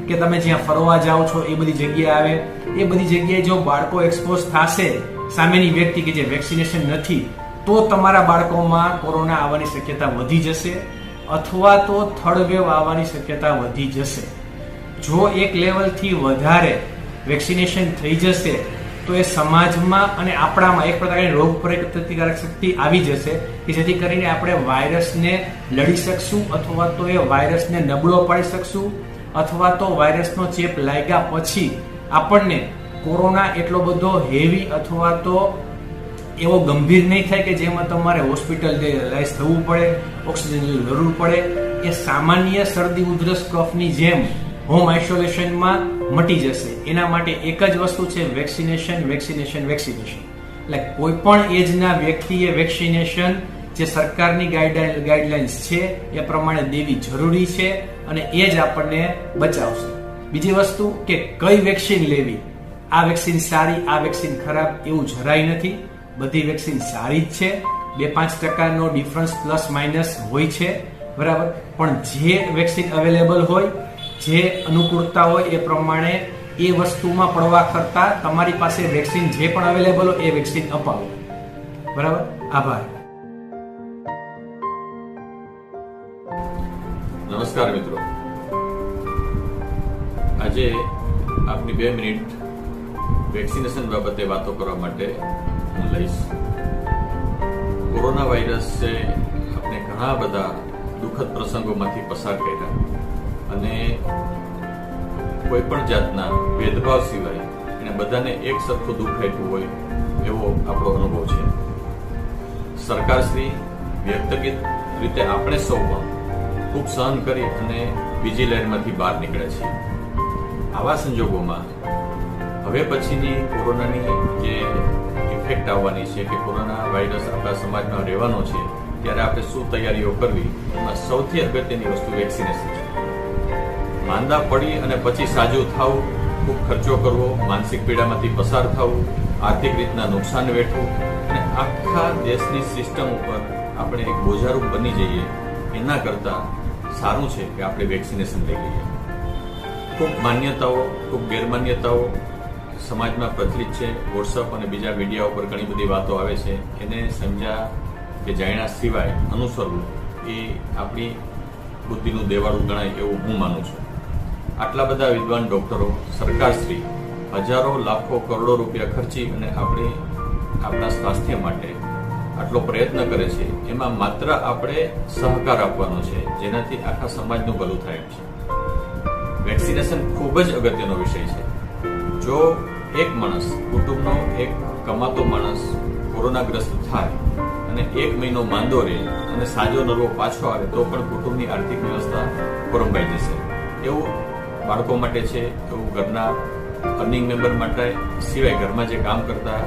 કે તમે જ્યાં ફરવા જાઓ છો એ બધી જગ્યાએ આવે, એ બધી જગ્યાએ જો બાળકો એક્સપોઝ થશે સામેની વ્યક્તિ કે જે વેક્સિનેશન નથી, તો તમારા બાળકોમાં કોરોના આવવાની શક્યતા વધી જશે, અથવા તો થર્ડ વેવ આવવાની શક્યતા વધી જશે. જો એક લેવલથી વધારે વેક્સિનેશન થઈ જશે તો એ સમાજમાં અને આપણામાં એક પ્રકારની રોગ પ્રતિકારક શક્તિ આવી જશે કે જેથી કરીને આપણે વાયરસને લડી શકશું, અથવા તો એ વાયરસને નબળો પાડી શકશું, અથવા તો વાયરસનો ચેપ લાગ્યા પછી આપણને કોરોના એટલો બધો હેવી અથવા તો એવો ગંભીર નહીં થાય કે જેમાં તમારે હોસ્પિટલાઇઝ થવું પડે, ઓક્સિજનની જરૂર પડે. એ સામાન્ય શરદી ઉધરસ કફની જેમ હોમ આઇસોલેશનમાં મટી જશે. એના માટે એક જ વસ્તુ છે વેક્સિનેશન, વેક્સિનેશન, વેક્સિનેશન. એટલે કોઈ પણ એજના વ્યક્તિએ વેક્સિનેશન જે સરકારની ગાઈડલાઇન્સ છે એ પ્રમાણે દેવી જરૂરી છે અને એ જ આપણને બચાવશે. બીજી વસ્તુ કે કઈ વેક્સિન લેવી, આ વેક્સિન સારી, આ વેક્સિન ખરાબ, એવું જરાય નથી. બધી વેક્સિન સારી જ છે, 2-5% ડિફરન્સ પ્લસ માઇનસ હોય છે, બરાબર. પણ જે વેક્સિન અવેલેબલ હોય, જે અનુકૂળતા હોય એ પ્રમાણે એ વસ્તુમાં પડવા કરતા તમારી પાસે વેક્સિન જે પણ અવેલેબલ હોય એ વેક્સિન અપાવો, બરાબર. આભાર. નમસ્કાર મિત્રો, આજે આપની 2 મિનિટ વેક્સિનેશન બાબતે વાતો કરવા માટે હું લઈશ. કોરોના વાયરસ છે આપણે ઘણા બધા દુઃખદ પ્રસંગોમાંથી પસાર કર્યા અને કોઈ પણ જાતના ભેદભાવ સિવાય એને બધાને એક સરખું દુઃખ આપ્યું હોય એવો આપણો અનુભવ છે. સરકારશ્રી, વ્યક્તિગત રીતે આપણે સૌ પણ ખૂબ સહન કરી અને બીજી લહેરમાંથી બહાર નીકળે છે. આવા સંજોગોમાં હવે પછીની કોરોનાની જે ઇફેક્ટ આવવાની છે કે કોરોના વાયરસ આપણા સમાજમાં રહેવાનો છે, ત્યારે આપણે શું તૈયારીઓ કરવી, એમાં સૌથી અગત્યની વસ્તુ વેક્સિનેશન છે. માંદા પડી અને પછી સાજું થવું, ખૂબ ખર્ચો કરવો, માનસિક પીડામાંથી પસાર થવું, આર્થિક રીતના નુકસાન વેઠવું અને આખા દેશની સિસ્ટમ ઉપર આપણે એક બોજારૂપ બની જઈએ, એના કરતાં સારું છે કે આપણે વેક્સિનેશન લઈ લઈએ. ખૂબ માન્યતાઓ, ખૂબ ગેરમાન્યતાઓ સમાજમાં પ્રચલિત છે. વોટ્સઅપ અને બીજા મીડિયા ઉપર ઘણી બધી વાતો આવે છે, એને સમજ્યા કે જાણ્યા સિવાય અનુસરવું એ આપણી બુદ્ધિનું દેવાળું ગણાય એવું હું માનું છું. આટલા બધા વિદ્વાન ડોક્ટરો, સરકારશ્રી હજારો, લાખો, કરોડો રૂપિયા ખર્ચી અને આપણા સ્વાસ્થ્ય માટે આટલો પ્રયત્ન કરે છે, એમાં માત્ર આપણે સહકાર આપવાનો છે, જેનાથી આખા સમાજનું ભલું થાય છે. વેક્સિનેશન ખૂબ જ અગત્યનો વિષય છે. જો એક માણસ, કુટુંબનો એક કમાતો માણસ કોરોનાગ્રસ્ત થાય અને 1 મહિનો માંદો રહે અને સાજો નરવો પાછો આવે તો પણ કુટુંબની આર્થિક વ્યવસ્થા ખોરંભાઈ જશે. એવું બાળકો માટે છે, એવું ઘરના અર્નિંગ મેમ્બર માટે, સિવાય ઘરમાં જે કામ કરતા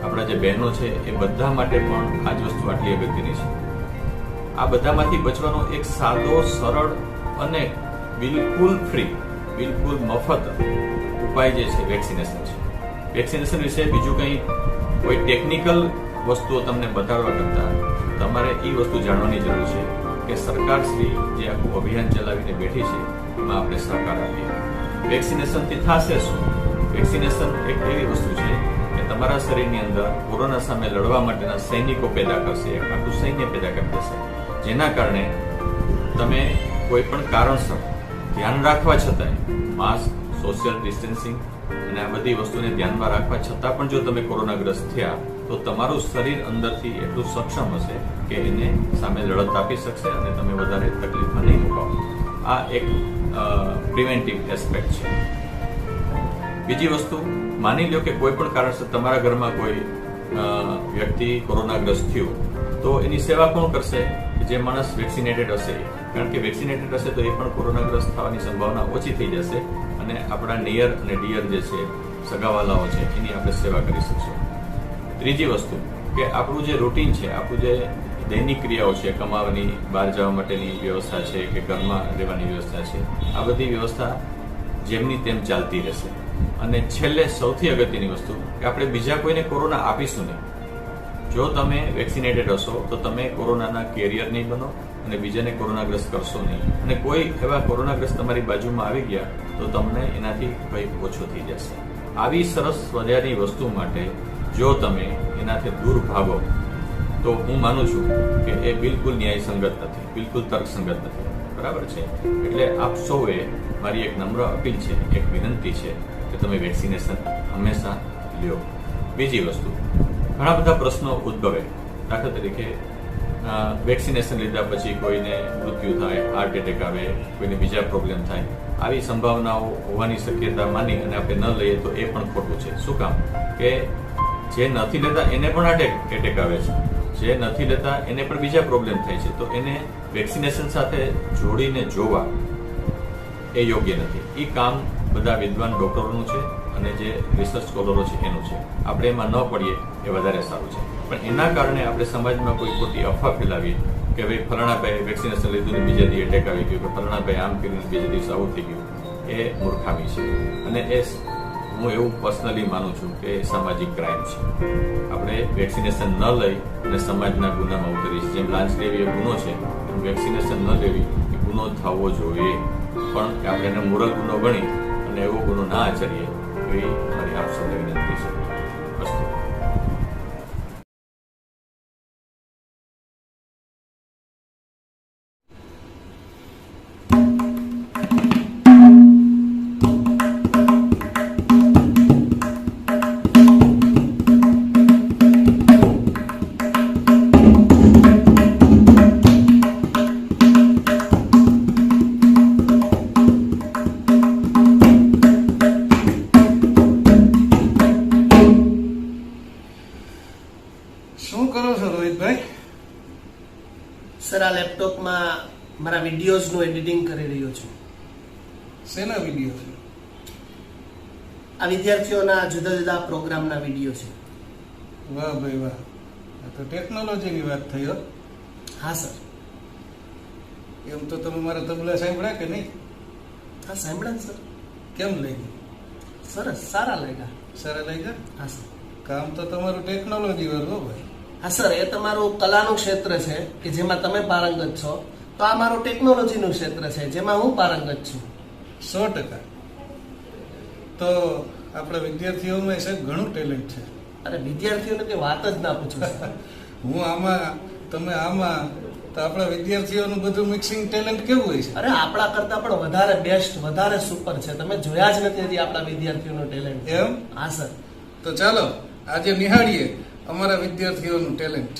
આપણા જે બહેનો છે એ બધા માટે પણ આ જ વસ્તુ આટલી અગત્યની છે. આ બધામાંથી બચવાનો એક સાદો, સરળ અને બિલકુલ ફ્રી, બિલકુલ મફત ઉપાય જે છે વેક્સિનેશન છે. વેક્સિનેશન વિશે બીજું કંઈ કોઈ ટેકનિકલ વસ્તુઓ તમને બતાડવા કરતાં તમારે એ વસ્તુ જાણવાની જરૂર છે કે સરકારશ્રી જે આખું અભિયાન ચલાવીને બેઠી છે એમાં આપણે સહકાર આપીએ. વેક્સિનેશનથી થશે શું? વેક્સિનેશન એક એવી વસ્તુ છે કે તમારા શરીરની અંદર કોરોના સામે લડવા માટેના સૈનિકો પેદા કરશે, એક આખું સૈન્ય પેદા કરી દેશે, જેના કારણે તમે કોઈ પણ કારણસર ધ્યાન રાખવા છતાંય માસ્ક, સોશિયલ ડિસ્ટન્સિંગ અને આ બધી વસ્તુને ધ્યાનમાં રાખવા છતાં પણ જો તમે કોરોનાગ્રસ્ત થયા તો તમારું શરીર અંદરથી એટલું સક્ષમ હશે કે એને સામે લડત આપી શકશે અને તમે વધારે તકલીફમાં નહીં મુકાવો. આ એક પ્રિવેન્ટિવ એસ્પેક્ટ છે. બીજી વસ્તુ, માની લો કે કોઈ પણ કારણસર તમારા ઘરમાં કોઈ વ્યક્તિ કોરોનાગ્રસ્ત થયું તો એની સેવા કોણ કરશે? જે માણસ વેક્સિનેટેડ હશે, કારણ કે વેક્સિનેટેડ હશે તો એ પણ કોરોનાગ્રસ્ત થવાની સંભાવના ઓછી થઈ જશે અને આપણા નિયર અને ડિયર જે છે, સગાવાલાઓ છે, એની આપણે સેવા કરી શકશું. ત્રીજી વસ્તુ કે આપણું જે રૂટીન છે, આપણું જે દૈનિક ક્રિયાઓ છે, કમાવાની, બહાર જવા માટેની વ્યવસ્થા છે કે ઘરમાં રહેવાની વ્યવસ્થા છે, આ બધી વ્યવસ્થા જેમની તેમ ચાલતી રહેશે. અને છેલ્લે સૌથી અગત્યની વસ્તુ કે આપણે બીજા કોઈને કોરોના આપીશું નહીં. જો તમે વેક્સિનેટેડ હશો તો તમે કોરોનાના કેરિયર નહીં બનો અને બીજાને કોરોનાગ્રસ્ત કરશો નહીં. અને કોઈ એવા કોરોનાગ્રસ્ત તમારી બાજુમાં આવી ગયા તો તમને એનાથી ભય ઓછો થઈ જશે. આવી સરસ મજાની વસ્તુ માટે જો તમે એનાથી દૂર ભાગો તો હું માનું છું કે એ બિલકુલ ન્યાયસંગત નથી, બિલકુલ તર્કસંગત નથી. બરાબર છે? એટલે આપ સૌએ મારી એક નમ્ર અપીલ છે, એક વિનંતી છે કે તમે વેક્સિનેશન હંમેશા લ્યો. બીજી વસ્તુ, ઘણા બધા પ્રશ્નો ઉદ્ભવે. દાખલા તરીકે વેક્સિનેશન લીધા પછી કોઈને મૃત્યુ થાય, હાર્ટ એટેક આવે, કોઈને બીજા પ્રોબ્લેમ થાય, આવી સંભાવનાઓ હોવાની શક્યતા માની અને આપણે ન લઈએ તો એ પણ ખોટું છે. શું કામ? કે જે નથી લેતા એને પણ હાર્ટ એટેક આવે છે, જે નથી લેતા એને પણ બીજા પ્રોબ્લેમ થાય છે. તો એને વેક્સિનેશન સાથે જોડીને જોવા એ યોગ્ય નથી. એ કામ બધા વિદ્વાન ડોક્ટરોનું છે અને જે રિસર્ચ સ્કોલરો છે એનું છે. આપણે એમાં ન પડીએ એ વધારે સારું છે. પણ એના કારણે આપણે સમાજમાં કોઈ ખોટી અફવા ફેલાવીએ કે ભાઈ ફલાણાભાઈ વેક્સિનેશન લીધું ને બીજા દિવસે એટેક આવી ગયું, કે ફલાણાભાઈ આમ કર્યું બીજા દિવસે આવું થઈ ગયું, એ મૂર્ખામી છે. અને એ હું એવું પર્સનલી માનું છું કે સામાજિક ક્રાઇમ છે. આપણે વેક્સિનેશન ન લઈ અને સમાજના ગુનામાં ઉતરીએ છીએ. જેમ લાંચ લેવી એ ગુનો છે, એમ વેક્સિનેશન ન લેવી એ ગુનો થવો જોઈએ, પણ આપણે એને મોરલ ગુનો ગણી અને એવો ગુનો ના આચરીએ એવી મારી આપ સૌને વિનંતી છે. અસ્તુ. શું કરો છો રોહિતભાઈ? સર, આ લેપટોપમાં મારા વિડીયોઝનું એડિટિંગ કરી રહ્યો છું. શેના વિડીયો છે? આ વિદ્યાર્થીઓના જુદા જુદા પ્રોગ્રામના વિડીયો છે. વાહ ભાઈ વાહ, આ તો ટેકનોલોજીની વાત થઈ હો. હા સર. એમ તો તમે મારા તબલા સાંભળ્યા કે નહીં? હા, સાંભળ્યા સર. કેમ લાગ્યું? સરસ, સારા લાગ્યા. સારા લાગ્યા? હા સર. કામ તો તમારું ટેકનોલોજી વાળું હો ભાઈ. હા સર, એ તમારું કલાનું ક્ષેત્ર છે કે જેમાં તમે પારંગત છો, તો આ મારું ટેકનોલોજીનું ક્ષેત્ર છે જેમાં હું પારંગત છું. 100%. તો આપણા વિદ્યાર્થીઓમાં સાહેબ ઘણું ટેલેન્ટ છે. અરે, વિદ્યાર્થીઓને તે વાત જ ના પૂછો સર. હું આમાં, તમે આમાં, તો આપણા વિદ્યાર્થીઓનું બધું મિક્સિંગ ટેલેન્ટ કેવું હોય છે? અરે, આપણા કરતા પણ વધારે બેસ્ટ, વધારે સુપર છે. તમે જોયા જ નથી હજી આપણા વિદ્યાર્થીઓનું ટેલેન્ટ. એમ? હા સર. તો ચાલો આજે નિહાળીએ અમારા વિદ્યાર્થીઓનું ટેલેન્ટ.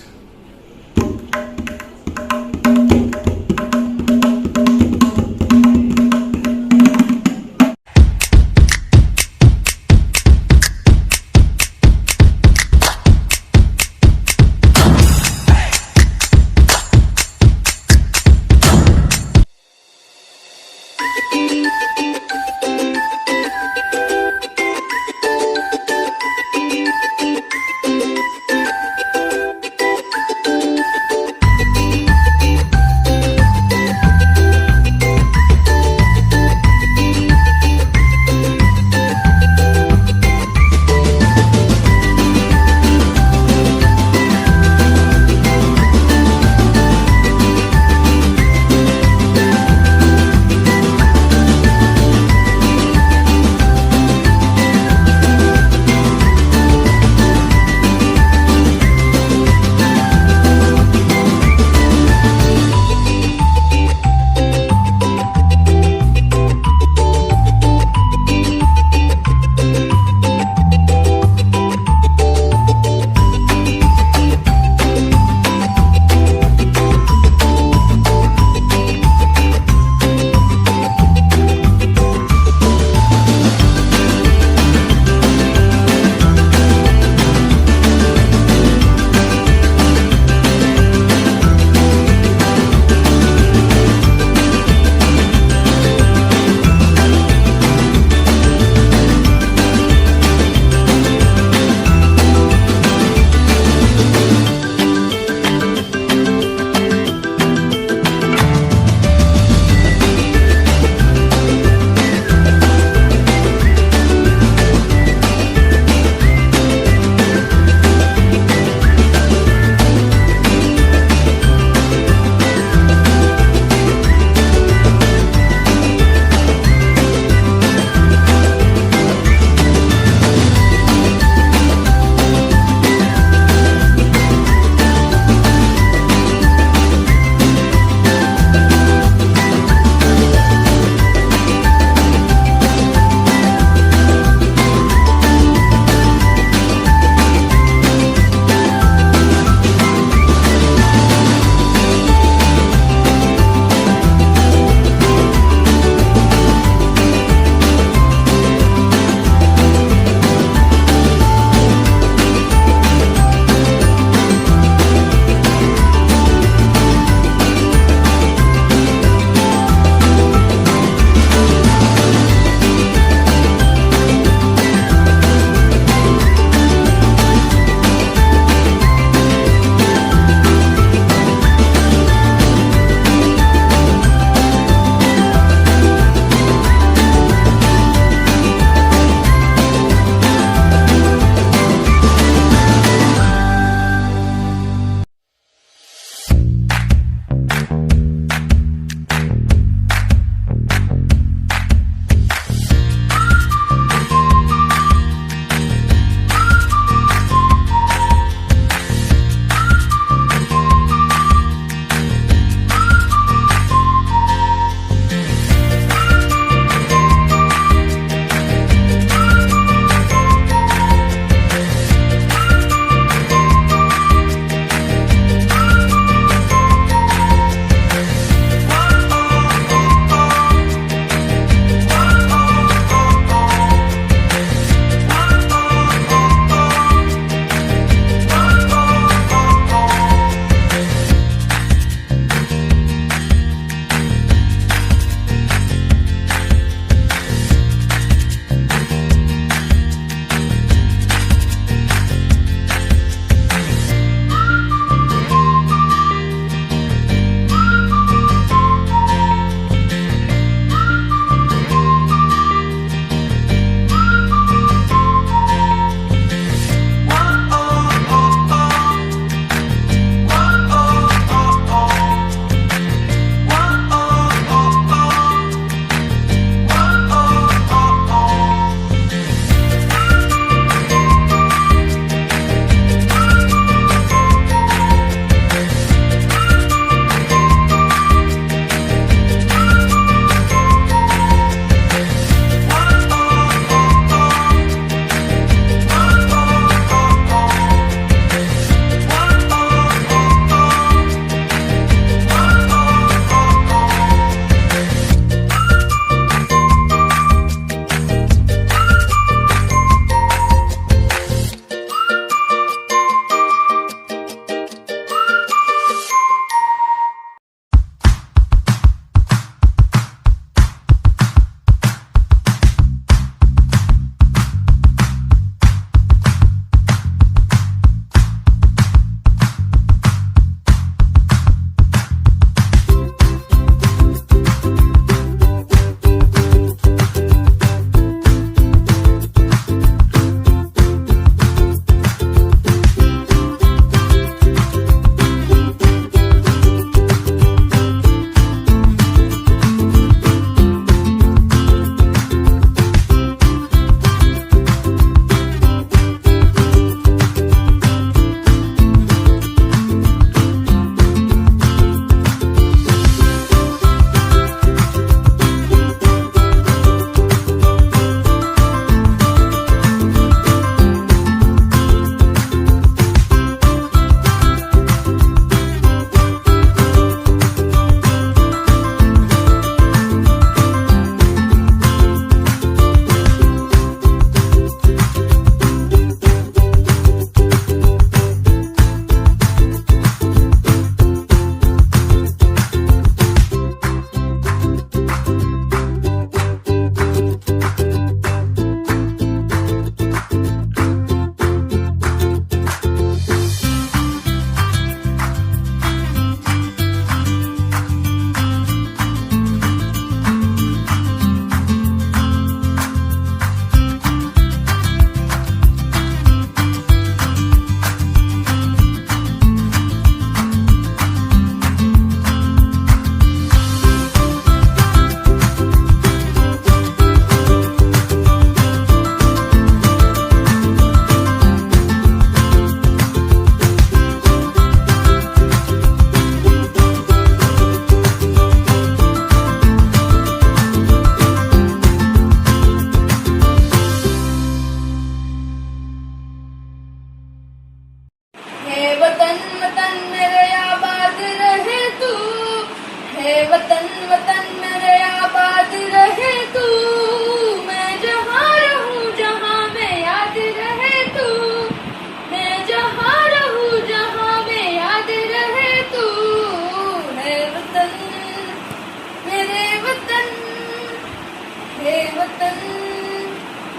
वतन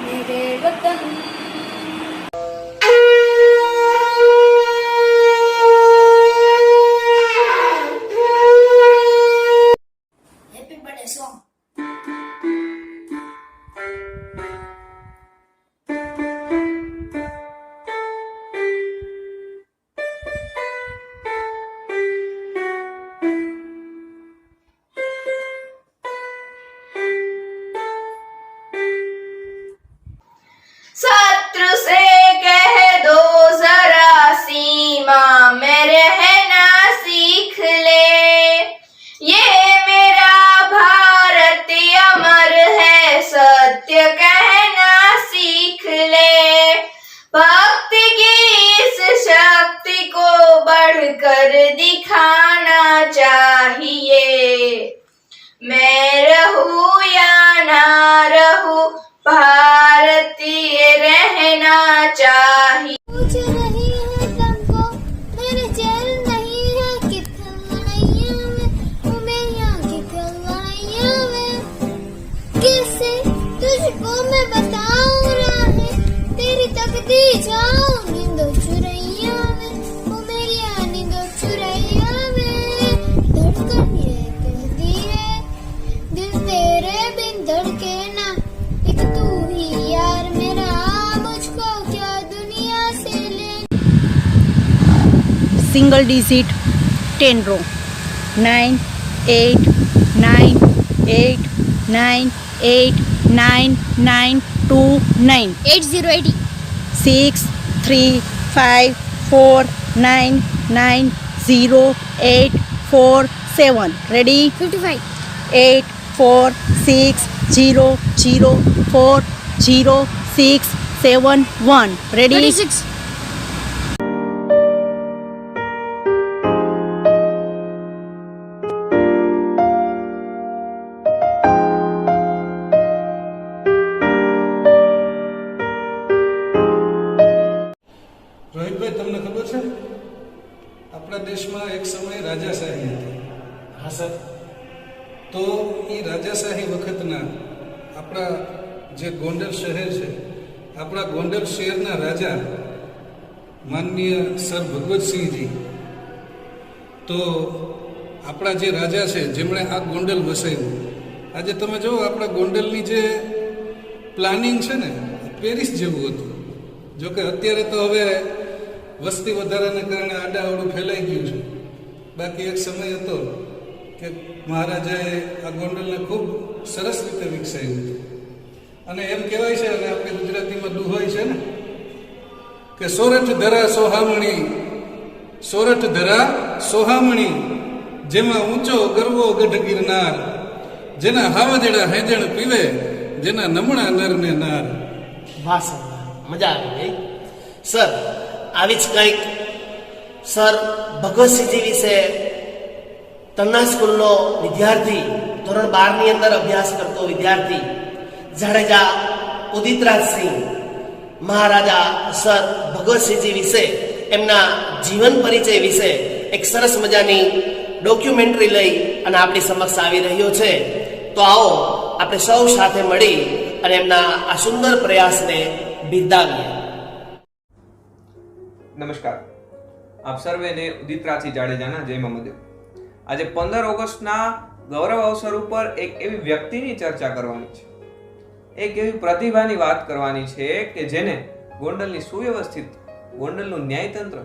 मेरे वतन। Happy birthday song. शत्रु से कह दो जरा सीमा में रहना सीख ले, ये मेरा भारत अमर है सत्य कहना सीख ले। भक्ति की इस शक्ति को बढ़कर दिखाना चाहिए, मैं रहूं या ना रहूं भारतीय रहना चाहिए। पूछ रही है तुमको मेरे चैन नहीं है कि थलाइया में वो मेरी आंखें कलाइया में। कैसे तुझको मैं बताऊं राहें तेरी तकदी जाऊं नींदों चुरैया में वो मेरी नींदों चुरैया में। धड़कन ये कहती है दिल तेरे बिन धड़के ना, एक तू ही यार मेरा मुझको क्या दुनिया से ले। सिंगल डिजिट 10 रो 9 8 9 8 9 8 9 9 2 9 8080 6 3 5 4 9 9 0 8 4 7 ready 55 8 4 6 0 0 4 0 6 7 1 ready 36 રોહિતભાઈ, તમને ખબર છે આપણા દેશમાં એક સમય રાજાશાહી હતી? હા સર. તો એ રાજાશાહી વખતના આપણા જે ગોંડલ શહેર છે, આપણા ગોંડલ શહેરના રાજા માનનીય સર ભગવતસિંહજી, તો આપણા જે રાજા છે જેમણે આ ગોંડલ વસાવ્યું, આજે તમે જુઓ આપણા ગોંડલની જે પ્લાનિંગ છે ને પેરિસ જેવું હતું. જોકે અત્યારે તો હવે વસ્તી વધારાને કારણે આડાઅવળું ફેલાઈ ગયું છે. બાકી એક સમય હતો કે મહારાજાએ આ ગોંડલને ખૂબ સરસ રીતે વિકસાવ્યું હતું. અને એમ કહેવાય છે, અને આપણે ગુજરાતીમાં દુહોય છે ને કે સોરઠ ધરા સોહામણી, સોરઠ ધરા સોહામણી, જેમાં ઊંચો ગરવો ગઢ ગિરનાર, જેના હાવજડા હેજણ પીવે, જેના નમણા નર ને નાર. વાહ સર, મજા આવી ગઈ સર. આવી જ કંઈક સર ભગવતસિંહજી વિશે તન્ના સ્કૂલનો વિદ્યાર્થી, ધોરણ 12 ની અંદર અભ્યાસ કરતો વિદ્યાર્થી જાડેજા ઉદિતરાજસિંહ મહારાજા સર ભગવતસિંહજી વિશે, એમના જીવન પરિચય વિશે એક સરસ મજાની ડોક્યુમેન્ટરી લઈ અને આપણી સમક્ષ આવી રહ્યો છે. તો આવો આપણે સૌ સાથે મળી અને એમના આ સુંદર પ્રયાસને બિરદાવીએ. નમસ્કાર, આપ સર્વેને ઉદિતરાજસિંહ જાડેજાના જય મહાદેવ. આજે 15 ઓગસ્ટના ગૌરવ અવસર ઉપર એક એવી વ્યક્તિની ચર્ચા કરવાની છે, એક એવી પ્રતિભાની વાત કરવાની છે કે જેને ગોંડલની સુવ્યવસ્થિત, ગોંડલનું ન્યાયતંત્ર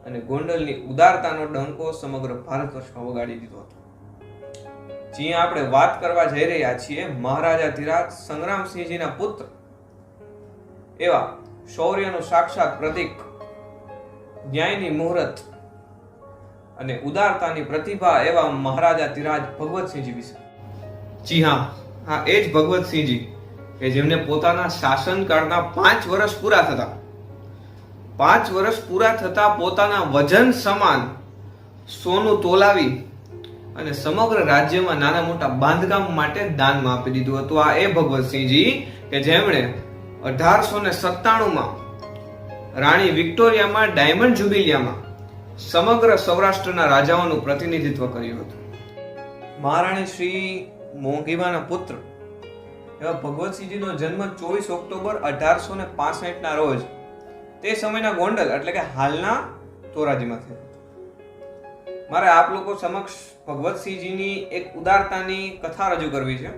અને ગોંડલની ઉદારતાનો ડંકો સમગ્ર ભારત વર્ષમાં વગાડી દીધો હતો. જ્યાં આપણે વાત કરવા જઈ રહ્યા છીએ મહારાજા ધીરાજ સંગ્રામસિંહજીના પુત્ર, એવા શૌર્યનું સાક્ષાત પ્રતીક, ન્યાયની મુહૂર્ત અને ઉદારતાની પ્રતિભા એવા મહારાજા ધીરાજ ભગવતસિંહજી વિશે. જી હા, એ જ ભગવતસિંહજી કે જેમને પોતાના શાસનકાળના 5 વર્ષ પૂરા થતા, 5 વર્ષ પૂરા થતા પોતાના વજન સમાન સોનું તોલાવી અને સમગ્ર રાજ્યમાં નાના મોટા બાંધકામ માટે દાનમાં આપી દીધું હતું. આ એ ભગવતસિંહજી કે જેમણે 1897માં રાણી વિક્ટોરિયામાં ડાયમંડ જ્યુબિલિયામાં સમગ્ર સૌરાષ્ટ્રના રાજાઓનું પ્રતિનિધિત્વ કર્યું હતું. મહારાણી શ્રી મોંઘીમાના પુત્ર એવા ભગવતસિંહજીનો જન્મ 24 ઓક્ટોબર 1865 ના રોજ તે સમયના ગોંડલ એટલે કે હાલના ધોરાજીમાં થયો. મારે આપ લોકો સમક્ષ ભગવતસિંહજીની એક ઉદારતાની કથા રજૂ કરવી છે.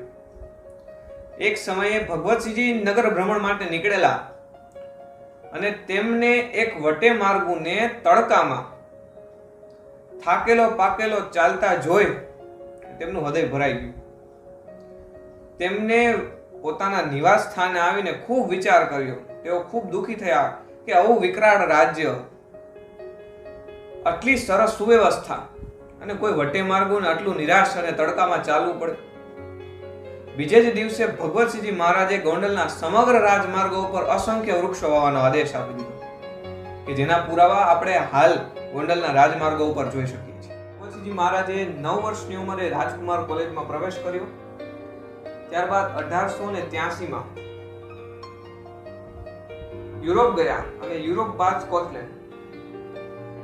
એક સમયે ભગવતસિંહજી નગર ભ્રમણ માટે નીકળેલા અને તેમને એક વટે માર્ગુને તડકામાં થાકેલો પાકેલો ચાલતા જોઈ તેમનું હૃદય ભરાઈ ગયું. તેમને પોતાના નિવાસ સ્થાને આવીને ખૂબ વિચાર કર્યો. તેઓ ખૂબ દુઃખી થયા કે આવું વિકરાળ રાજ્ય, આટલી સરસ સુવ્યવસ્થા અને કોઈ વટે માર્ગોને આટલું નિરાશ અને તડકામાં ચાલવું પડે. બીજે જ દિવસે ભગવતસિંહજી મહારાજે ગોંડલના સમગ્ર રાજમાર્ગો ઉપર અસંખ્ય વૃક્ષો વાવવાનો આદેશ આપી દીધો કે જેના પુરાવા આપણે હાલ ગોંડલના રાજમાર્ગો ઉપર જોઈ શકીએ છીએ. ભગવતસિંહજી મહારાજે 9 વર્ષની ઉંમરે રાજકુમાર કોલેજમાં પ્રવેશ કર્યો. ત્યારબાદ 1883માં યુરોપ ગયા અને યુરોપ બાદ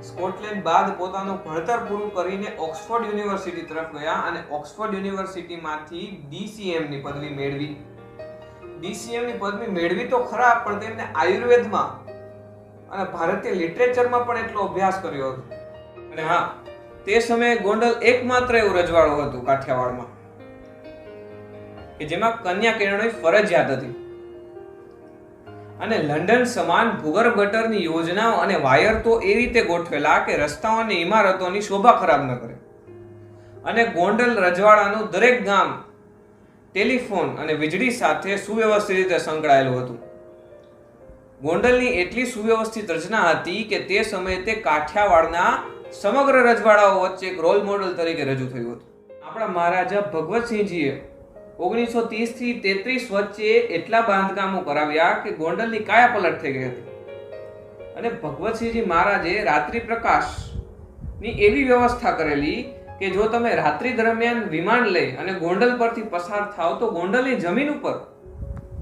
સ્કોટલેન્ડ બાદ પોતાનું ભણતર પૂરું કરીને ઓક્સફોર્ડ યુનિવર્સિટી તરફ ગયા અને ઓક્સફોર્ડ યુનિવર્સિટીમાંથી DCM ની પદવી મેળવી. DCM ની પદવી મેળવી તો ખરા, પણ તેમને આયુર્વેદમાં અને ભારતીય લિટરેચરમાં પણ એટલો અભ્યાસ કર્યો હતો. અને હા, તે સમયે ગોંડલ એકમાત્ર એવું રજવાડું હતું કાઠિયાવાડમાં કે જેમાં કન્યા કેળવણી ફરજિયાત હતી અને લંડન સમાન ભૂગર્ભ ગટરની યોજનાઓ અને વાયર તો એ રીતે ગોઠવેલા કે રસ્તાઓ અને ઇમારતોની શોભા ખરાબ ન કરે. અને ગોંડલ રજવાડાનું દરેક ગામ ટેલિફોન અને વીજળી સાથે સુવ્યવસ્થિત રીતે સંકળાયેલું હતું. ગોંડલની એટલી સુવ્યવસ્થિત રચના હતી કે તે સમયે તે કાઠિયાવાડના સમગ્ર રજવાડાઓ વચ્ચે એક રોલ મોડેલ તરીકે રજૂ થયું હતું. આપણા મહારાજા ભગવતસિંહજીએ 1930 થી 33 વચ્ચે એટલા બાંધકામો કરાવ્યા કે ગોંડલની કાયા પલટ થઈ ગઈ હતી. અને ભગવતસિંહજી મહારાજે રાત્રિ પ્રકાશની એવી વ્યવસ્થા કરેલી કે જો તમે રાત્રિ દરમિયાન વિમાન લઈ અને ગોંડલ પરથી પસાર થાવ તો ગોંડલની જમીન ઉપર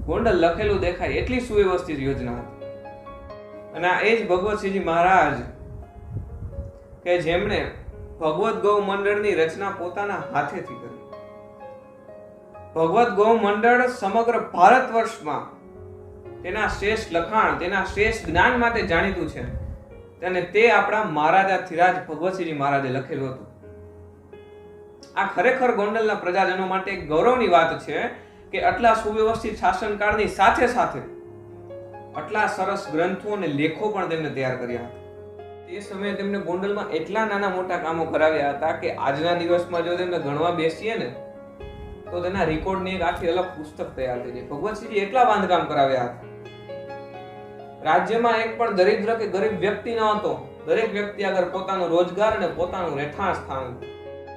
ગોંડલ લખેલું દેખાય એટલી સુવ્યવસ્થિત યોજના હતી. અને આ એ જ ભગવતસિંહજી મહારાજ કે જેમણે ભગવત ગૌ મંડળની રચના પોતાના હાથેથી કરી. ભગવત ગૌ મંડળ સમગ્ર ભારત વર્ષમાં તેના શ્રેષ્ઠ લખાણ, તેના શ્રેષ્ઠ જ્ઞાન માટે જાણીતું છે અને તે આપણા મહારાજા ધીરાજ ભગવતસિંહજી મહારાજે લખેલું હતું. આ ખરેખર ગોંડલના પ્રજાજનો માટે એક ગૌરવની વાત છે કે આટલા સુવ્યવસ્થિત શાસનકાળની સાથે સાથે આટલા સરસ ગ્રંથો અને લેખો પણ તેમને તૈયાર કર્યા હતા. તે સમયે તેમને ગોંડલમાં એટલા નાના મોટા કામો કરાવ્યા હતા કે આજના દિવસમાં જો તેમને ગણવા બેસીએ ને તો તેના રેકોર્ડની એક આખી અલગ પુસ્તક તૈયાર થઈ જાય. ભગવતસિંહજી એટલા બાંધકામ કરાવ્યા હતા. રાજ્યમાં એક પણ દરિદ્ર કે ગરીબ વ્યક્તિ ન હતો. દરેક વ્યક્તિ આગળ પોતાનો રોજગાર અને પોતાનું રહેઠાણ સ્થાન હતું.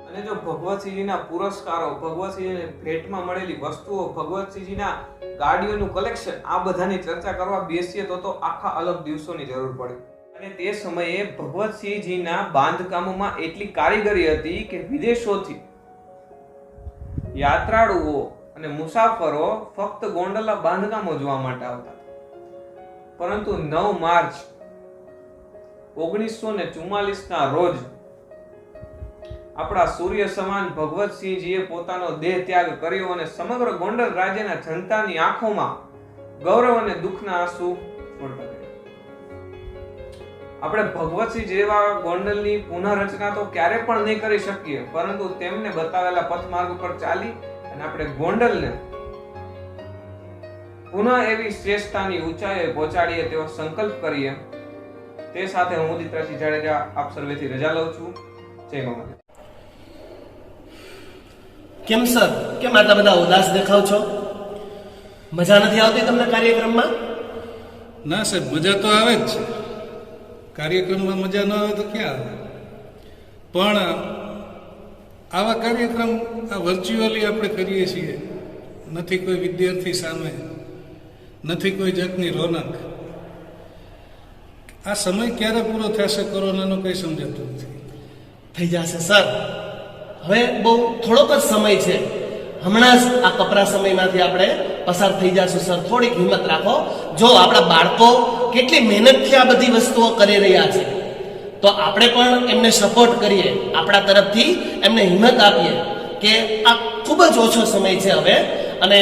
અને જો ભગવતસિંહજીના પુરસ્કારો, ભગવતસિંહજીને ભેટમાં મળેલી વસ્તુઓ, ભગવતસિંહજીના ગાડીઓનું કલેક્શન, આ બધાની ચર્ચા કરવા બેસીએ તો આખા અલગ દિવસોની જરૂર પડે. અને તે સમયે ભગવતસિંહજીના બાંધકામોમાં એટલી કારીગરી હતી કે વિદેશોથી યાત્રાળુઓ અને મુસાફરો ફક્ત ગોંડલના બાંધકામો જોવા માટે આવતા. પરંતુ 9 માર્ચ 1944 ના રોજ આપણા સૂર્ય સમાન ભગવતસિંહજીએ પોતાનો દેહ ત્યાગ કર્યો અને સમગ્ર ગોંડલ રાજ્યના જનતાની આંખોમાં ગૌરવ અને દુઃખના આંસુ છોડતા ગયા. આપણે ભગવતસિંહ જેવા ગોંડલની પુનઃરચના તો ક્યારે પણ નહીં કરી શકીએ, પરંતુ તેમને બતાવેલા પથમાર્ગ ઉપર ચાલી અને આપણે ગોંડલને પુનઃ એવી શ્રેષ્ઠતાની ઊંચાઈએ પહોંચાડીએ તેવો સંકલ્પ કરીએ. તે સાથે હું ઉદિત્રાસિંહ જાડેજા આપ સર્વેથી રજા લઉં છું. જય માતા. કેમ સર, કેમ આટલા બધા ઉદાસ દેખાવ છો? મજા નથી આવતી તમને કાર્યક્રમમાં? ના સાહેબ, મજા તો આવે જ છે. કાર્યક્રમમાં મજા ન આવે તો ક્યાં આવે? પણ આવા કાર્યક્રમ આ વર્ચ્યુઅલી આપણે કરીએ છીએ. નથી કોઈ વિદ્યાર્થી સામે, નથી કોઈ જાતની રોનક. આ સમય ક્યારે પૂરો થશે કોરોનાનો કંઈ સમજાતું નથી. થઈ જશે સર, હવે બહુ થોડોક જ સમય છે. હમણાં જ આ કપરા સમયમાંથી આપણે પસાર થઈ જશું સર. થોડીક હિંમત રાખો. જો આપણા બાળકો કેટલી મહેનતથી આ બધી વસ્તુઓ કરી રહ્યા છે તો આપણે પણ એમને સપોર્ટ કરીએ, આપણા તરફથી એમને હિંમત આપીએ કે આ ખૂબ જ ઓછો સમય છે હવે અને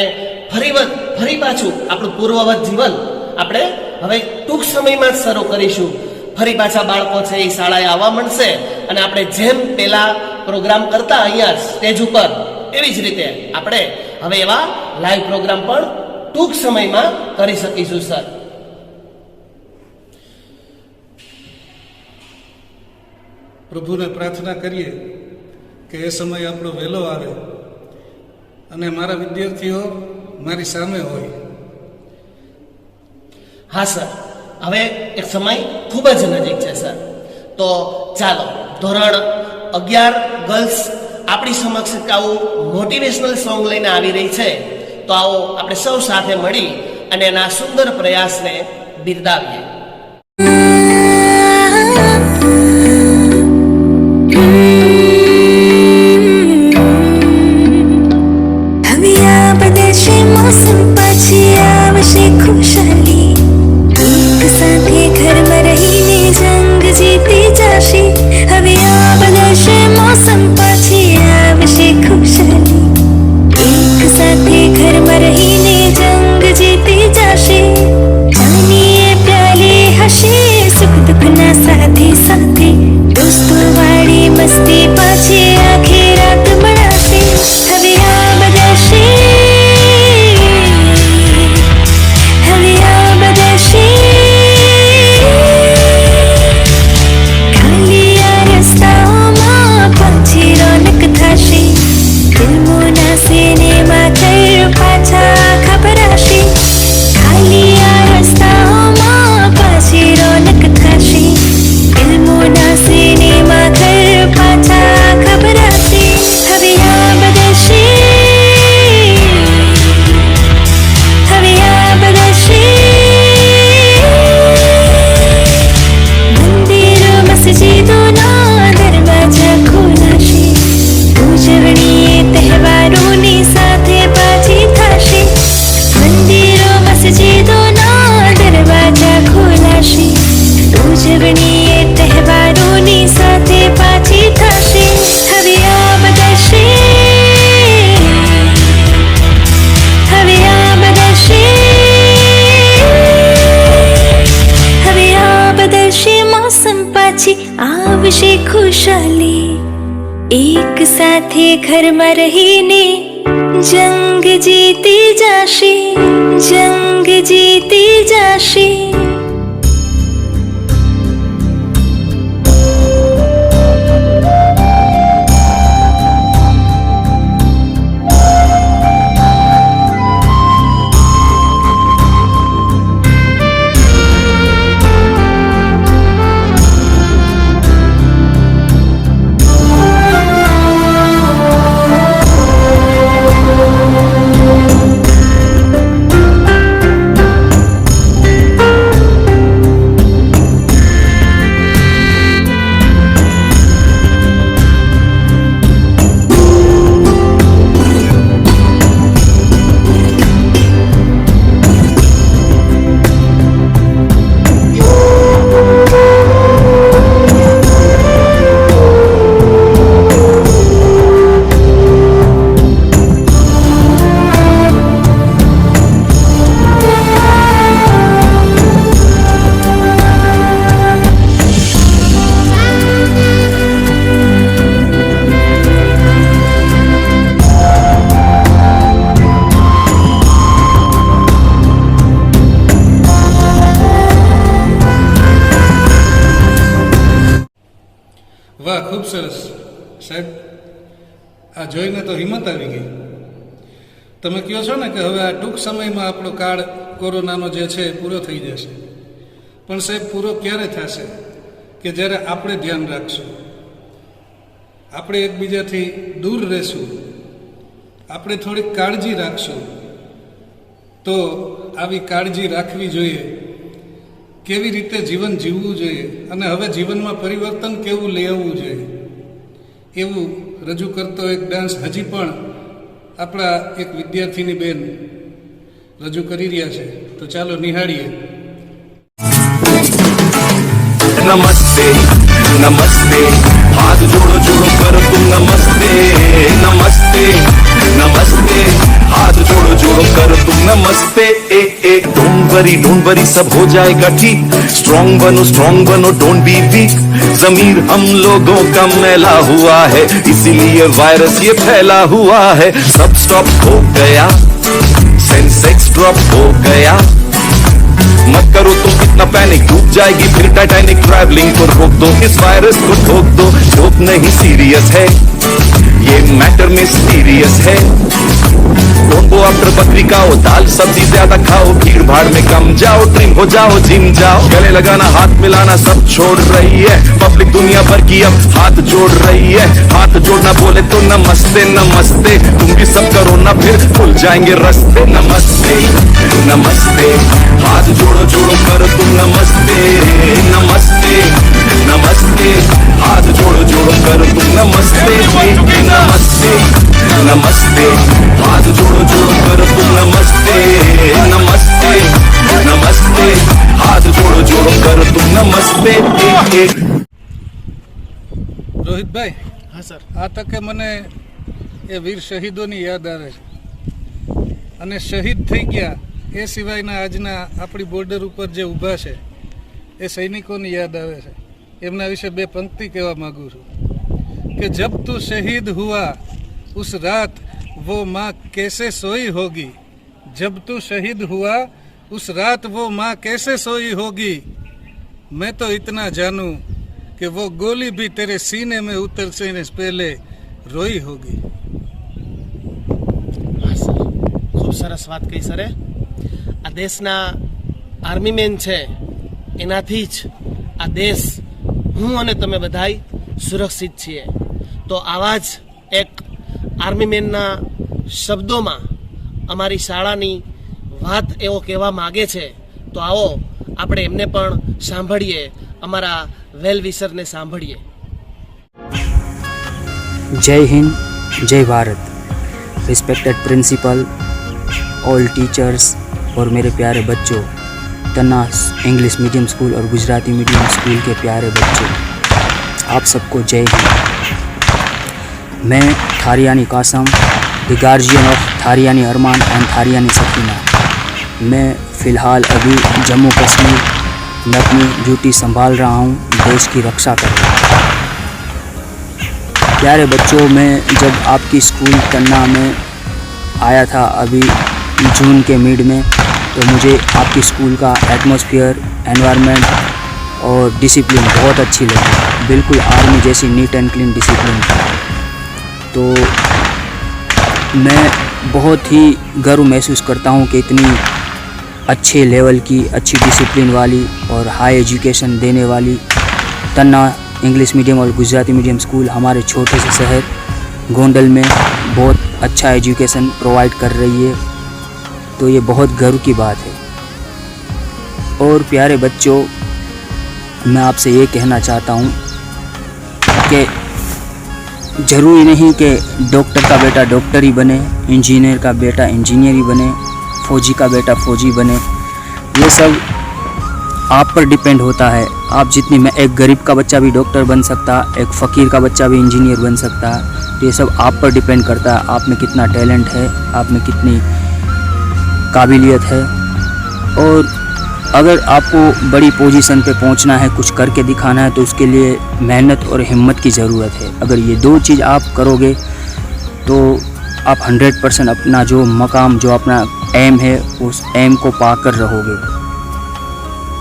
ફરી પાછું આપણું પૂર્વવત જીવન આપણે હવે ટૂંક સમયમાં જ શરૂ કરીશું. ફરી પાછા બાળકો છે એ શાળાએ આવવા મળશે અને આપણે જેમ પેલા પ્રોગ્રામ કરતા અહીંયા સ્ટેજ ઉપર એવી જ રીતે આપણે હવે એવા લાઈવ પ્રોગ્રામ પણ ટૂંક સમયમાં કરી શકીશું. સર, પ્રભુને પ્રાર્થના કરીએ કે એ સમય આપણો વહેલો આવે અને મારા વિદ્યાર્થીઓ મારી સામે હોય. હા સર, હવે એક સમય ખૂબ જ નજીક છે સર. તો ચાલો, ધોરણ 11 ગર્લ્સ આપણી સમક્ષ આવું મોટિવેશનલ સોંગ લઈને આવી રહી છે. તો આવો આપણે સૌ સાથે મળી અને એના સુંદર પ્રયાસને બિરદાવીએ. હવે આ બદલશે મોસમ, પાછી આવશે ખુશાલી. એક સાથે ઘરમાં રહીને જંગ જીતી જશે. હવે આ બદલશે મોસમ, પાછી આવશે ખુશાલી. એક સાથે ઘરમાં રહીને જંગ જીતી જશે. જાનીએ પ્યાલે હશે સુખ દુઃખના સાથે સાથે. દોસ્તો વાળી મસ્તી પાછી આખી રાત મળાશે. હવે આ બદલશે, હવે આ બદલશે. ખાલી આ રસ્તાઓમાં પાછી રોનક થશે. ફિલ્મોના સિનેમા ઘર પાછા ખબરાશે. ખાલી આ રસ્તાઓમાં પાછી રોનક થશે. ફિલ્મોના સિનેમા ઘર પાછા ખબરાશે. હવે આ બદલશે, હવે આ બદલશે. મંદિરો મસ્જિદોના દરવાજા ખોલાશે. ઉજવણી તહેવારોની સાથે પાછી થશે. મંદિરો મસ્જિદોના દરવાજા ખોલાશે. ઉજવણી તહેવારોની સાથે પાછી થશે. હવે આ બદલશે, હવે આ બદલશે. હવે આ બદલશે મોસમ, પાછી આવશે ખુશાલી. એક સાથે ઘરમાં રહીને જંગ જીતી જશે, જંગ જીતી જશે. વાહ, ખૂબ સરસ સાહેબ. આ જોઈને તો હિંમત આવી ગઈ. તમે કહો છો ને કે હવે આ ટૂંક સમયમાં આપણો કાળ કોરોનાનો જે છે એ પૂરો થઈ જશે. પણ સાહેબ, પૂરો ક્યારે થશે? કે જ્યારે આપણે ધ્યાન રાખશું, આપણે એકબીજાથી દૂર રહેશું, આપણે થોડીક કાળજી રાખશું. તો આવી કાળજી રાખવી જોઈએ, કેવી રીતે જીવન જીવવું જોઈએ અને હવે જીવનમાં પરિવર્તન કેવું લઈ આવવું જોઈએ, એવું રજૂ કરતો એક ડાન્સ હજી પણ આપણા એક વિદ્યાર્થીની બેન રજૂ કરી રહ્યા છે. તો ચાલો નિહાળીએ. नमस्ते नमस्ते हाथ जोड़ो जोड़ो कर तुम नमस्ते नमस्ते नमस्ते हाथ जोड़ो जोड़ो कर तुम नमस्ते। डोंट वरी सब हो जाएगा ठीक। स्ट्रॉन्ग बनो डोंट बी वीक। जमीर हम लोगों का मैला हुआ है, इसीलिए वायरस ये फैला हुआ है। सब स्टॉप हो गया, सेंसेक्स ड्रॉप हो गया। मत करो तुम इतना पैनिक, डूब जाएगी फिर टाइटैनिक। ट्रैवलिंग को रोक दो, इस वायरस को ठोक दो। जोक नहीं सीरियस है, ये मैटर में सीरियस है। डोंट गो आफ्टर बकरी खाओ, दाल सब्जी ज्यादा खाओ। भीड़ भाड़ में कम जाओ, ड्रिंक हो जाओ, जिम जाओ। गले लगाना हाथ मिलाना सब छोड़ रही है पब्लिक, दुनिया भर की अब हाथ जोड़ रही है। हाथ जोड़ना बोले तो नमस्ते नमस्ते। तुम भी सब करो ना फिर खुल जाएंगे रास्ते। नमस्ते नमस्ते, हाथ जोड़ो जोड़ो कर तुम नमस्ते नमस्ते नमस्ते। हाथ जोड़ो जोड़ो कर तुम नमस्ते नमस्ते नमस्ते। हाथ जोड़ो जोड़ो कर तुम नमस्ते नमस्ते नमस्ते। हाथ जोड़ो जोड़ो कर तुम नमस्ते। રોહિતભાઈ, હા સર. આ તકે મને એ વીર શહીદોની યાદ આવે છે અને શહીદ થઈ ગયા એ સિવાયના આજના આપણી બોર્ડર ઉપર જે ઊભા છે એ સૈનિકોની યાદ આવે છે. એમના વિશે બે પંક્તિ કહેવા માંગુ છું કે જબ તું શહીદ હુઆ उस रात वो माँ कैसे सोई होगी। जब तू शहीद हुआ उस रात वो माँ कैसे सोई होगी। मैं तो इतना जानूं कि वो गोली भी तेरे सीने में उतरने से पहले रोई होगी। ખૂબ સરસ વાત કહી સરે. આ દેશના આર્મી મેન છે, એનાથી જ આ દેશ, હું અને તમે બધાય સુરક્ષિત છીએ. તો આવા જ એક આર્મી મેનના શબ્દોમાં અમારી શાળાની વાત એવો કહેવા માગે છે. તો આવો આપણે એમને પણ સાંભળીએ, અમારા વેલ વિશરને સાંભળીએ. जय हिंद, जय Bharat. Respected principal, all teachers और मेरे प्यारे बच्चों, तन्ना इंग्लिश मीडियम स्कूल और गुजराती मीडियम स्कूल के प्यारे बच्चों, आप सबको जय हिंद। मैं Thariyani Kasam, the guardian of Thariyani Arman and Thariyani Sakina. मैं फ़िलहाल अभी जम्मू कश्मीर में अपनी ड्यूटी संभाल रहा हूँ, देश की रक्षा कर रहा हूँ। प्यारे बच्चों, मैं जब आपकी स्कूल तन्ना में आया था अभी जून के मिड में, तो मुझे आपकी स्कूल का एटमॉस्फेयर, एनवायरनमेंट और डिसिप्लिन बहुत अच्छी लगी। बिल्कुल आर्मी जैसी नीट एंड क्लीन डिसिप्लिन था। तो मैं बहुत ही गर्व महसूस करता हूँ कि इतनी अच्छे लेवल की, अच्छी डिसिप्लिन वाली और हाई एजुकेशन देने वाली तन्ना इंग्लिश मीडियम और गुजराती मीडियम स्कूल हमारे छोटे से शहर गोंडल में बहुत अच्छा एजुकेशन प्रोवाइड कर रही है। तो ये बहुत गर्व की बात है। और प्यारे बच्चों, मैं आपसे ये कहना चाहता हूँ कि ज़रूरी नहीं कि डॉक्टर का बेटा डॉक्टर ही बने, इंजीनियर का बेटा इंजीनियर ही बने, फौजी का बेटा फौजी बने। ये सब आप पर डिपेंड होता है। आप जितनी, मैं एक गरीब का बच्चा भी डॉक्टर बन सकता, एक फ़कीर का बच्चा भी इंजीनियर बन सकता। तो ये सब आप पर डिपेंड करता है, आप में कितना टैलेंट है, आप में कितनी काबिलियत है। और अगर आपको बड़ी पोजीशन पे पहुंचना है, कुछ करके दिखाना है, तो उसके लिए मेहनत और हिम्मत की ज़रूरत है। अगर ये दो चीज़ आप करोगे तो आप 100% अपना जो मकाम, जो अपना एम है, उस एम को पाकर रहोगे।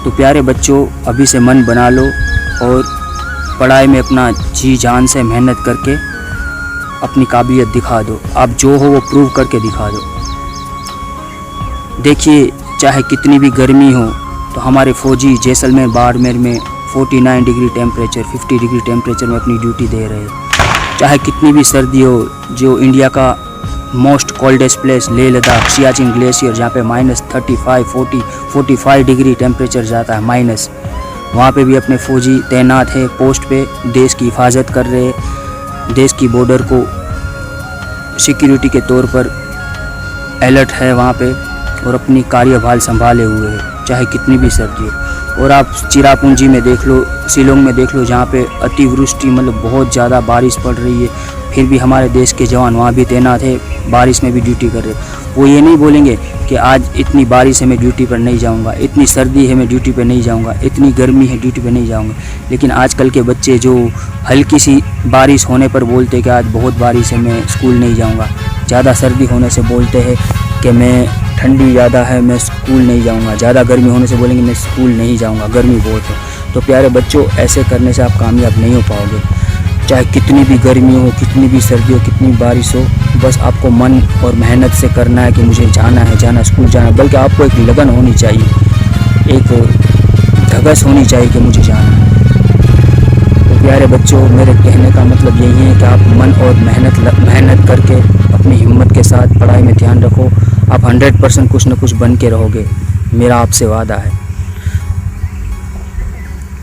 तो प्यारे बच्चों, अभी से मन बना लो और पढ़ाई में अपना जी जान से मेहनत करके अपनी काबिलियत दिखा दो। आप जो हो वो प्रूव करके दिखा दो। देखिए, चाहे कितनी भी गर्मी हो, तो हमारे फ़ौजी जैसलमेर बाड़मेर में 49 डिग्री टेम्परेचर, 50 डिग्री टेम्परेचर में अपनी ड्यूटी दे रहे हैं। चाहे कितनी भी सर्दी हो, जो इंडिया का most coldest place Leh Ladakh, Siachen glacier, जहाँ पे -35, 45 डिग्री टेम्परेचर जाता है माइनस, वहाँ पे भी अपने फ़ौजी तैनात है पोस्ट पे, देश की हिफाजत कर रहे हैं, देश की बॉर्डर को सिक्योरिटी के तौर पर अलर्ट है वहाँ पे, और अपनी कार्यभार संभाले हुए है, चाहे कितनी भी सर्दी हो। और आप चिरापुंजी में देख लो, शिलोंग में देख लो, जहाँ पे अतिवृष्टि मतलब बहुत ज़्यादा बारिश पड़ रही है, फिर भी हमारे देश के जवान वहाँ भी तैनात है, बारिश में भी ड्यूटी कर रहे। वो ये नहीं बोलेंगे कि आज इतनी बारिश है मैं ड्यूटी पर नहीं जाऊँगा, इतनी सर्दी है मैं ड्यूटी पर नहीं जाऊँगा, इतनी गर्मी है ड्यूटी पर नहीं जाऊँगा। लेकिन आजकल के बच्चे जो हल्की सी बारिश होने पर बोलते कि आज बहुत बारिश है मैं स्कूल नहीं जाऊँगा, ज़्यादा सर्दी होने से बोलते हैं कि मैं ठंडी ज़्यादा है मैं स्कूल नहीं जाऊँगा, ज़्यादा गर्मी होने से बोलेंगे मैं स्कूल नहीं जाऊँगा, गर्मी बहुत है। तो प्यारे बच्चों, ऐसे करने से आप कामयाब नहीं हो पाओगे। चाहे कितनी भी गर्मी हो, कितनी भी सर्दी हो, कितनी बारिश हो, बस आपको मन और मेहनत से करना है कि मुझे जाना है स्कूल जाना है। बल्कि आपको एक लगन होनी चाहिए, एक धगस होनी चाहिए कि मुझे जाना है। तो प्यारे बच्चों, मेरे कहने का मतलब यही है कि आप मन और मेहनत करके अपनी हिम्मत के साथ पढ़ाई में ध्यान रखो। आप 100% कुछ न कुछ बन के रहोगे, मेरा आपसे वादा है।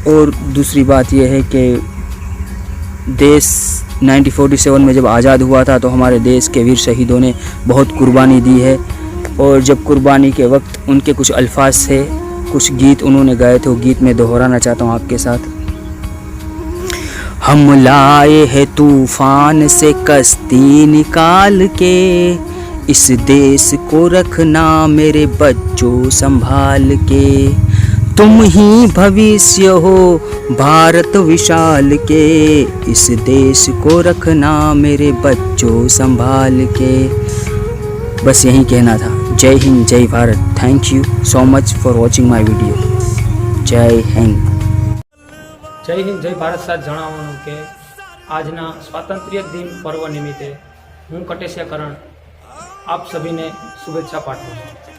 और दूसरी बात यह है कि देश 1947 में जब आज़ाद हुआ था तो हमारे देश के वीर शहीदों ने बहुत कुर्बानी दी है। और जब कुर्बानी के वक्त उनके कुछ अल्फाज थे, कुछ गीत उन्होंने गाए थे, वो गीत मैं दोहराना चाहता हूँ आपके साथ। हम लाए हैं तूफान से कश्ती निकाल के, इस देश को रखना मेरे बच्चों संभाल के। तुम ही भविष्य हो भारत विशाल के, इस देश को रखना मेरे बच्चों संभाल के। बस यही कहना था। जय हिंद, जय Bharat. Thank you so much for watching my video. जय हिंद। જય હિન્દ જય ભારત સાથ જણાવવાનું કે આજના સ્વાતંત્ર્ય દિન પર્વ નિમિત્તે હું કટેશિયા કરણ આપ સભીને શુભેચ્છા પાઠવું છું।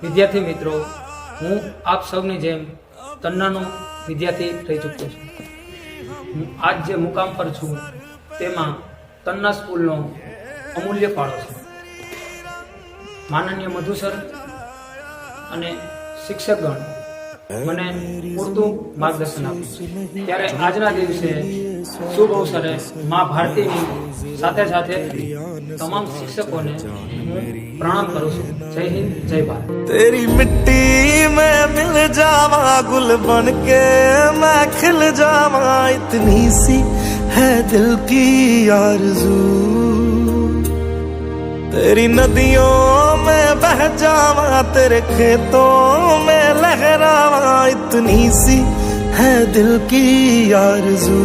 વિદ્યાર્થી મિત્રો, હું આપ સૌની જેમ તન્નાનો વિદ્યાર્થી રહી ચૂક્યો છું। હું આજ જે મુકામ પર છું તેમાં તન્ના સ્કૂલનો અમૂલ્ય ફાળો છે। માનનીય મધુ સર અને શિક્ષકગણ મને પૂરતું માર્ગદર્શન આપ્યું। ત્યારે આજના દિવસે શુભ અવસરે મા ભારતીની સાથે સાથે તમામ શિક્ષકોને હું પ્રણામ કરું છું। જય હિન્દ, જય ભારત। तेरी मिट्टी में मिल जावा, गुल बन के मैं खिल जावा, इतनी सी है दिल की आरज़ू। तेरी नदियों में बह जावा, तेरे खेतों में लहरावा, इतनी सी है दिल की आरज़ू।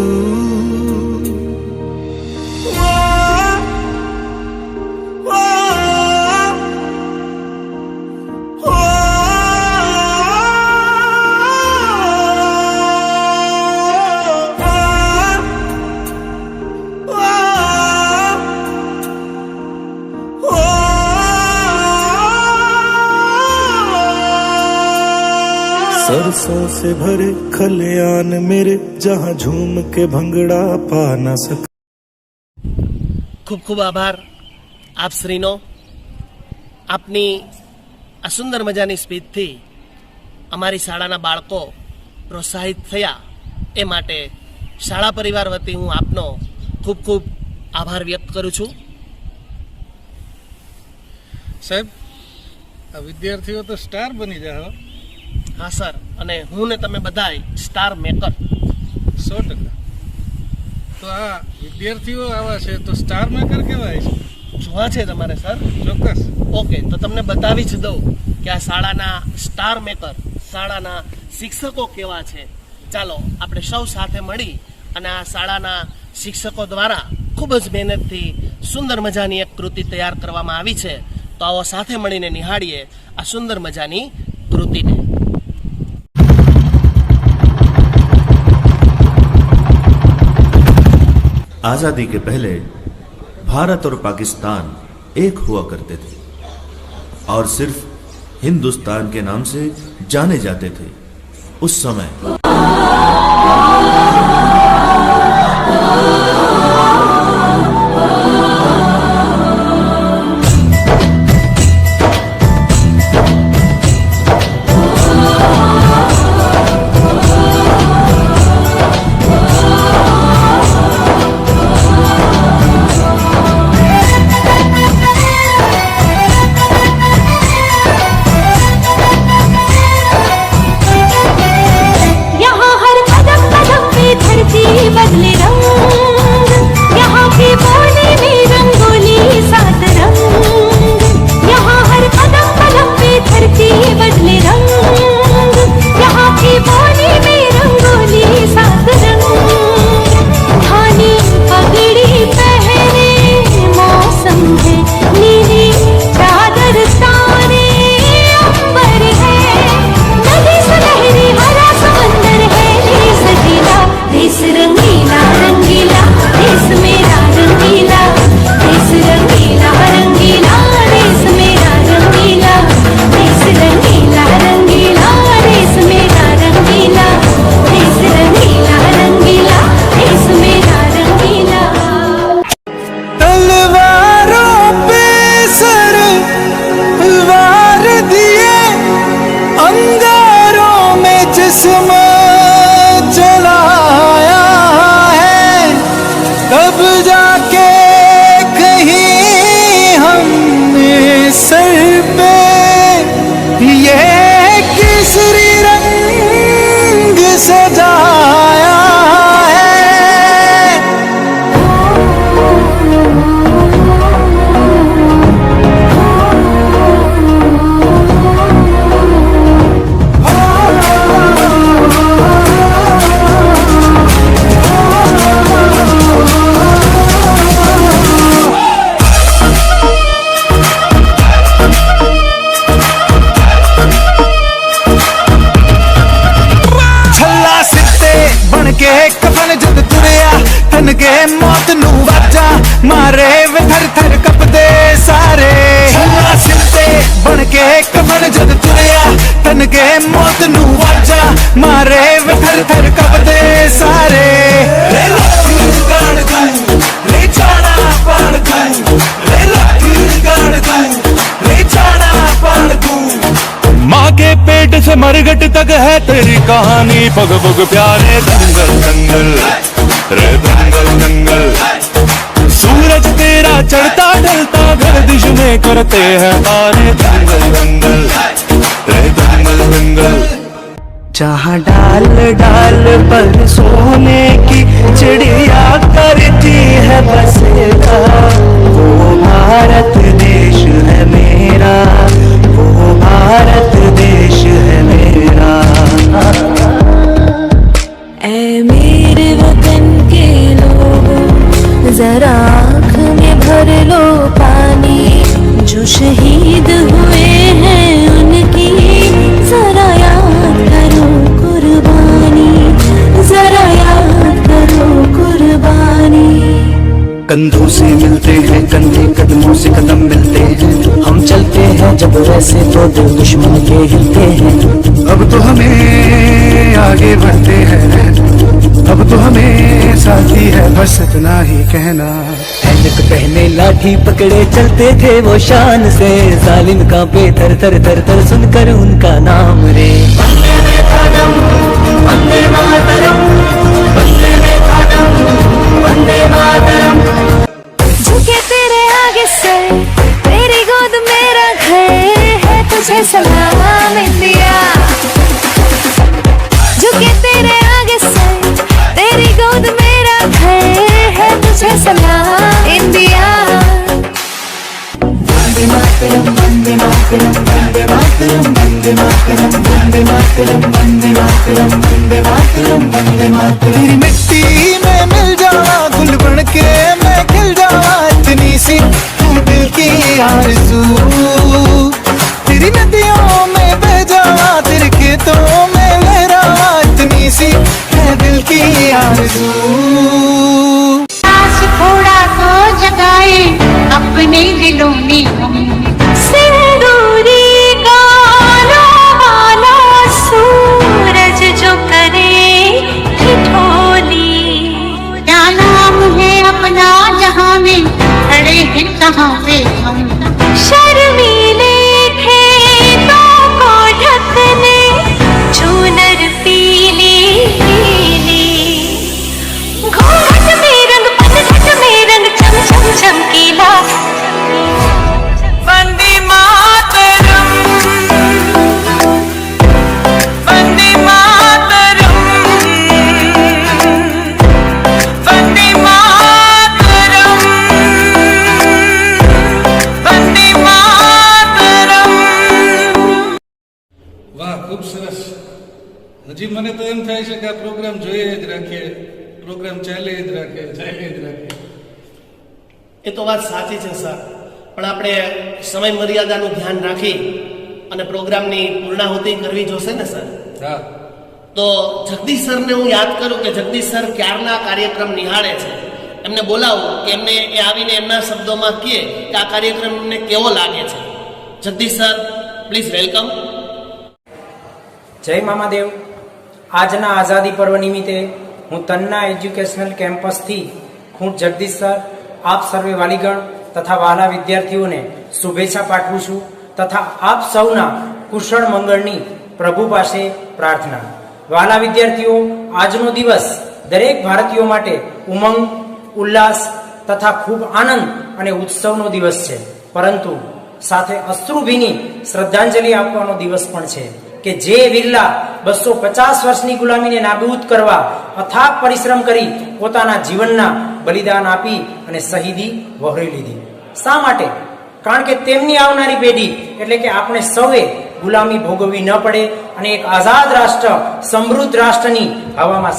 सरसों से भरे खलियान मेरे, जहाँ झूम के भंगड़ा पा न सक। ખૂબ ખૂબ આભાર આપ શ્રીનો। આપની આ સુંદર મજાની સ્પીચથી અમારી શાળાના બાળકો પ્રોત્સાહિત થયા, એ માટે શાળા પરિવાર વતી હું આપનો ખૂબ ખૂબ આભાર વ્યક્ત કરું છું। સાહેબ, આ વિદ્યાર્થીઓ તો સ્ટાર બની જાય। હા સર, અને હું ને તમે બધાય સ્ટાર મેકર। 100%। તો આ વિદ્યાર્થીઓ આવા છે તો સ્ટાર મેકર કહેવાય છે। જોવા છે તમારે સર? ચોક્કસ। ઓકે, તો તમને બતાવી જ દઉં કે આ શાળાના સ્ટાર મેકર, શાળાના શિક્ષકો કેવા છે। ચાલો આપણે સૌ સાથે મળી અને આ શાળાના શિક્ષકો દ્વારા ખૂબ જ મહેનતથી સુંદર મજાની એક કૃતિ તૈયાર કરવામાં આવી છે। તો આવો સાથે મળીને નિહાળીએ આ સુંદર મજાની કૃતિને। आजादी के पहले भारत और पाकिस्तान एक हुआ करते थे और सिर्फ हिंदुस्तान के नाम से जाने जाते थे। उस समय के मौत नू वाजा मारे वे थर थर कपदे सारे छल्ला सिर ते बन के कफन जद तुरया तन के मौत नू वाजा मारे वे थर थर कपदे सारे ले लाठी गाड़ तू ले जाना पान तू ले लाठी गाड़ तू ले जाना पान तू माँ के पेट से मरघट तक है तेरी कहानी पग पग प्यारे दंगल दंगल रे दंगल दंगल सूरज तेरा चढ़ता ढलता गर्दिश में करते हैं तारे दंगल दंगल रे दंगल दंगल जहाँ डाल डाल पर सोने की चिड़िया करती है बसेरा वो भारत देश है मेरा वो भारत देश है मेरा। ऐ मेरे वतन के लोगों जरा आँख में भर लो पानी जो शहीद हुए हैं उनकी जरा याद करो कुर्बानी जरा याद करो कुर्बानी। कंधों से मिलते हैं कंधे कदमों से कदम मिलते हैं हम चलते हैं जब वैसे तो दिल दुश्मन के हिलते हैं अब तो हमें आगे बढ़ते हैं अब तो हमें साथी है बस इतना ही कहना। ऐनक पहने लाठी पकड़े चलते थे वो शान से जालिम कांपे थर थर थर थर सुनकर उनका नाम रे वंदे मातरम वंदे मातरम वंदे मातरम वंदे मातरम। झुके तेरे आगे सर तेरी गोद मेरा घर है तुझे सलाम इंडिया झुके तेरे आगे सर तेरी गोद मेरा घर है तुझे सलाम इंडिया। वंदे मातरम वंदे मातरम वंदे मातरम वंदे मातरम वंदे मातरम वंदे मातरम वंदे मातरम वंदे मातरम। तेरी मिट्टी में मिल जावा गुल बन के मैं खिल जावा इतनी सी तू दिल की आरज़ू तेरी नदियों में बह जावा तेरे खेतों में लहरावा इतनी सी है दिल की आरज़ू। थोड़ा तो जगाए अपने दिलों में हम सिंदूरी गालों वाला सूरज जो करे ठिठोली क्या नाम है अपना जहाँ में खड़े हैं कहाँ पे हम शर्मीले खेतों को ढकने चूनर पीली पीली घूंघट में रंग पनघट में रंग चम चम चमकीला। वंदे मातरम वंदे मातरम वंदे मातरम वंदे मातरम। વાહ ખૂબ સરસ હજી મને તો એમ થાય છે કે આ પ્રોગ્રામ જોઈએ જ રાખીએ પ્રોગ્રામ ચાલે જ રાખે એ તો વાત સાચી છે સર પણ આપણે સમય મર્યાદાનું ધ્યાન રાખી અને પ્રોગ્રામની પૂર્ણાહુતિ કરવી જોશે ને સર હા તો જગદીશ સરને હું યાદ કરું કે જગદીશ સર ક્યારના કાર્યક્રમ નિહાળે છે એમને બોલાવું કે એમને એ આવીને એમના શબ્દોમાં કહે કે આ કાર્યક્રમ એમને કેવો લાગે છે। Jagdish sir please welcome. જય મામાદેવ। આજના આઝાદી પર્વ નિમિત્તે હું તન્ના એજ્યુકેશનલ કેમ્પસથી હું જગદીશ સર આપ સર્વે વાલીગણ તથા વહાલા વિદ્યાર્થીઓને શુભેચ્છા પાઠવું છું તથા આપ સૌના કુશળ મંગળની પ્રભુ પાસે પ્રાર્થના। વહાલા વિદ્યાર્થીઓ આજનો દિવસ દરેક ભારતીયો માટે ઉમંગ ઉલ્લાસ તથા ખૂબ આનંદ અને ઉત્સવનો દિવસ છે પરંતુ સાથે અશ્રુભીની શ્રદ્ધાંજલિ આપવાનો દિવસ પણ છે કે જે વિરલા 250 વર્ષની ગુલામીને નાબૂદ કરવા અથાગ પરિશ્રમ કરી પોતાના જીવનના બલિદાન આપી અને શહીદી વહોરી લીધી। શા માટે? કારણ કે તેમની આવનારી પેઢી એટલે કે આપણે સૌએ ગુલામી ભોગવવી ન પડે અને એક આઝાદ રાષ્ટ્ર સમૃદ્ધ રાષ્ટ્રની હવામાં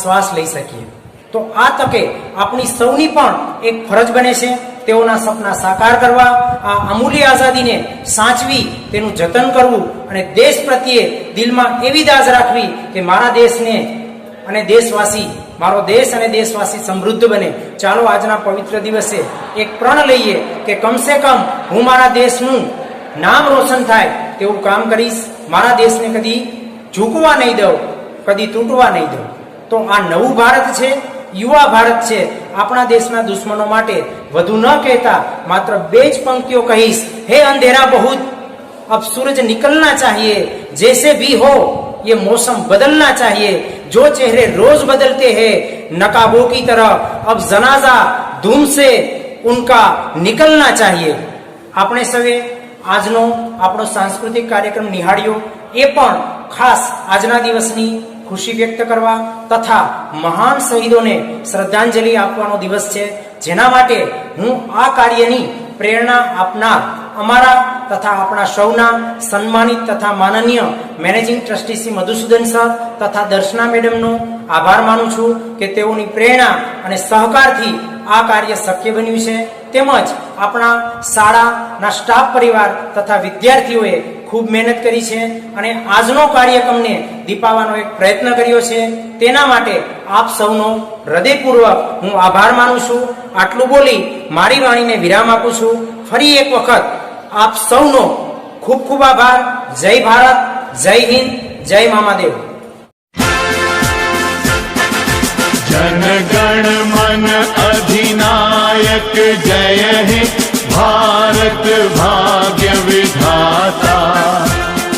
શ્વાસ લઈ શકીએ। તો આ તકે આપણી સૌની પણ એક ફરજ બને છે તેઓના સપના સાકાર કરવા આ અમૂલ્ય આઝાદીને સાચવી તેનું જતન કરવું અને દેશ પ્રત્યે દિલમાં એવી દાજ રાખવી કે મારા દેશને અને દેશવાસી મારો દેશ અને દેશવાસી સમૃદ્ધ બને. ચાલો આજના પવિત્ર દિવસે એક પ્રણ લઈએ કે કમસે કમ હું મારા દેશનું નામ રોશન થાય તેવું કામ કરીશ. મારા દેશને કદી ઝૂકવા નહીં દઉં, કદી તૂટવા નહીં દઉં. તો આ નવું ભારત છે, યુવા ભારત છે. આપણા દેશના દુશ્મનો માટે વધુ ન કહેતા માત્ર 2 જ પંક્તિઓ કહીશ. હે અંધેરા બહુત अब सूरज निकलना चाहिए, जैसे भी हो ये मौसम बदलना चाहिए. जो चेहरे रोज बदलते हैं नकाबों की तरह, अब जनाजा धूम से उनका निकलना चाहिए. આપણે સવે આજનો આપણો સાંસ્કૃતિક કાર્યક્રમ નિહાળ્યો, એ પણ ખાસ આજના દિવસની ખુશી વ્યક્ત કરવા તથા મહાન શહીદોને શ્રદ્ધાંજલિ આપવાનો દિવસ છે, જેના માટે હું આ કાર્યની પ્રેરણા આપનાર અમારા તથા આપણા સૌના સન્માનિત તથા માનનીય managing trustee Shri Madhusudan sir તથા દર્શના મેડમનો આભાર માનું છું કે તેઓની પ્રેરણા અને સહકારથી આ કાર્ય શક્ય બન્યું છે. તેમજ આપણા શાળાના સ્ટાફ પરિવાર તથા વિદ્યાર્થીઓએ ખૂબ મહેનત કરી છે અને આજનો કાર્યક્રમને દીપાવવાનો એક પ્રયત્ન કર્યો છે. તેના માટે આપ સૌનો હૃદયપૂર્વક હું આભાર માનું છું. આટલું બોલી મારી વાણીને વિરામ આપું છું. ફરી એક વખત આપ સૌનો ખૂબ ખૂબ આભાર. જય ભારત, જય હિન્દ, જય મામાદેવ. जनगण मन अधिनायक जय हे भारत भाग्य विधाता.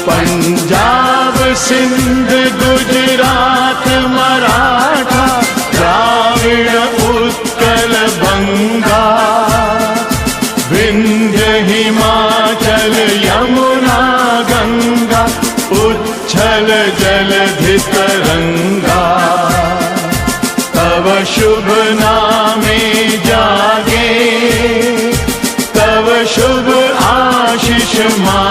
पंजाब सिंध गुजरात मराठा द्राविड़ उत्कल बंगा. विंध्य हिमाचल यमुना गंगा उच्छल जलधि तरंगा. तव शुभ नामे जागे, तव शुभ आशीष मा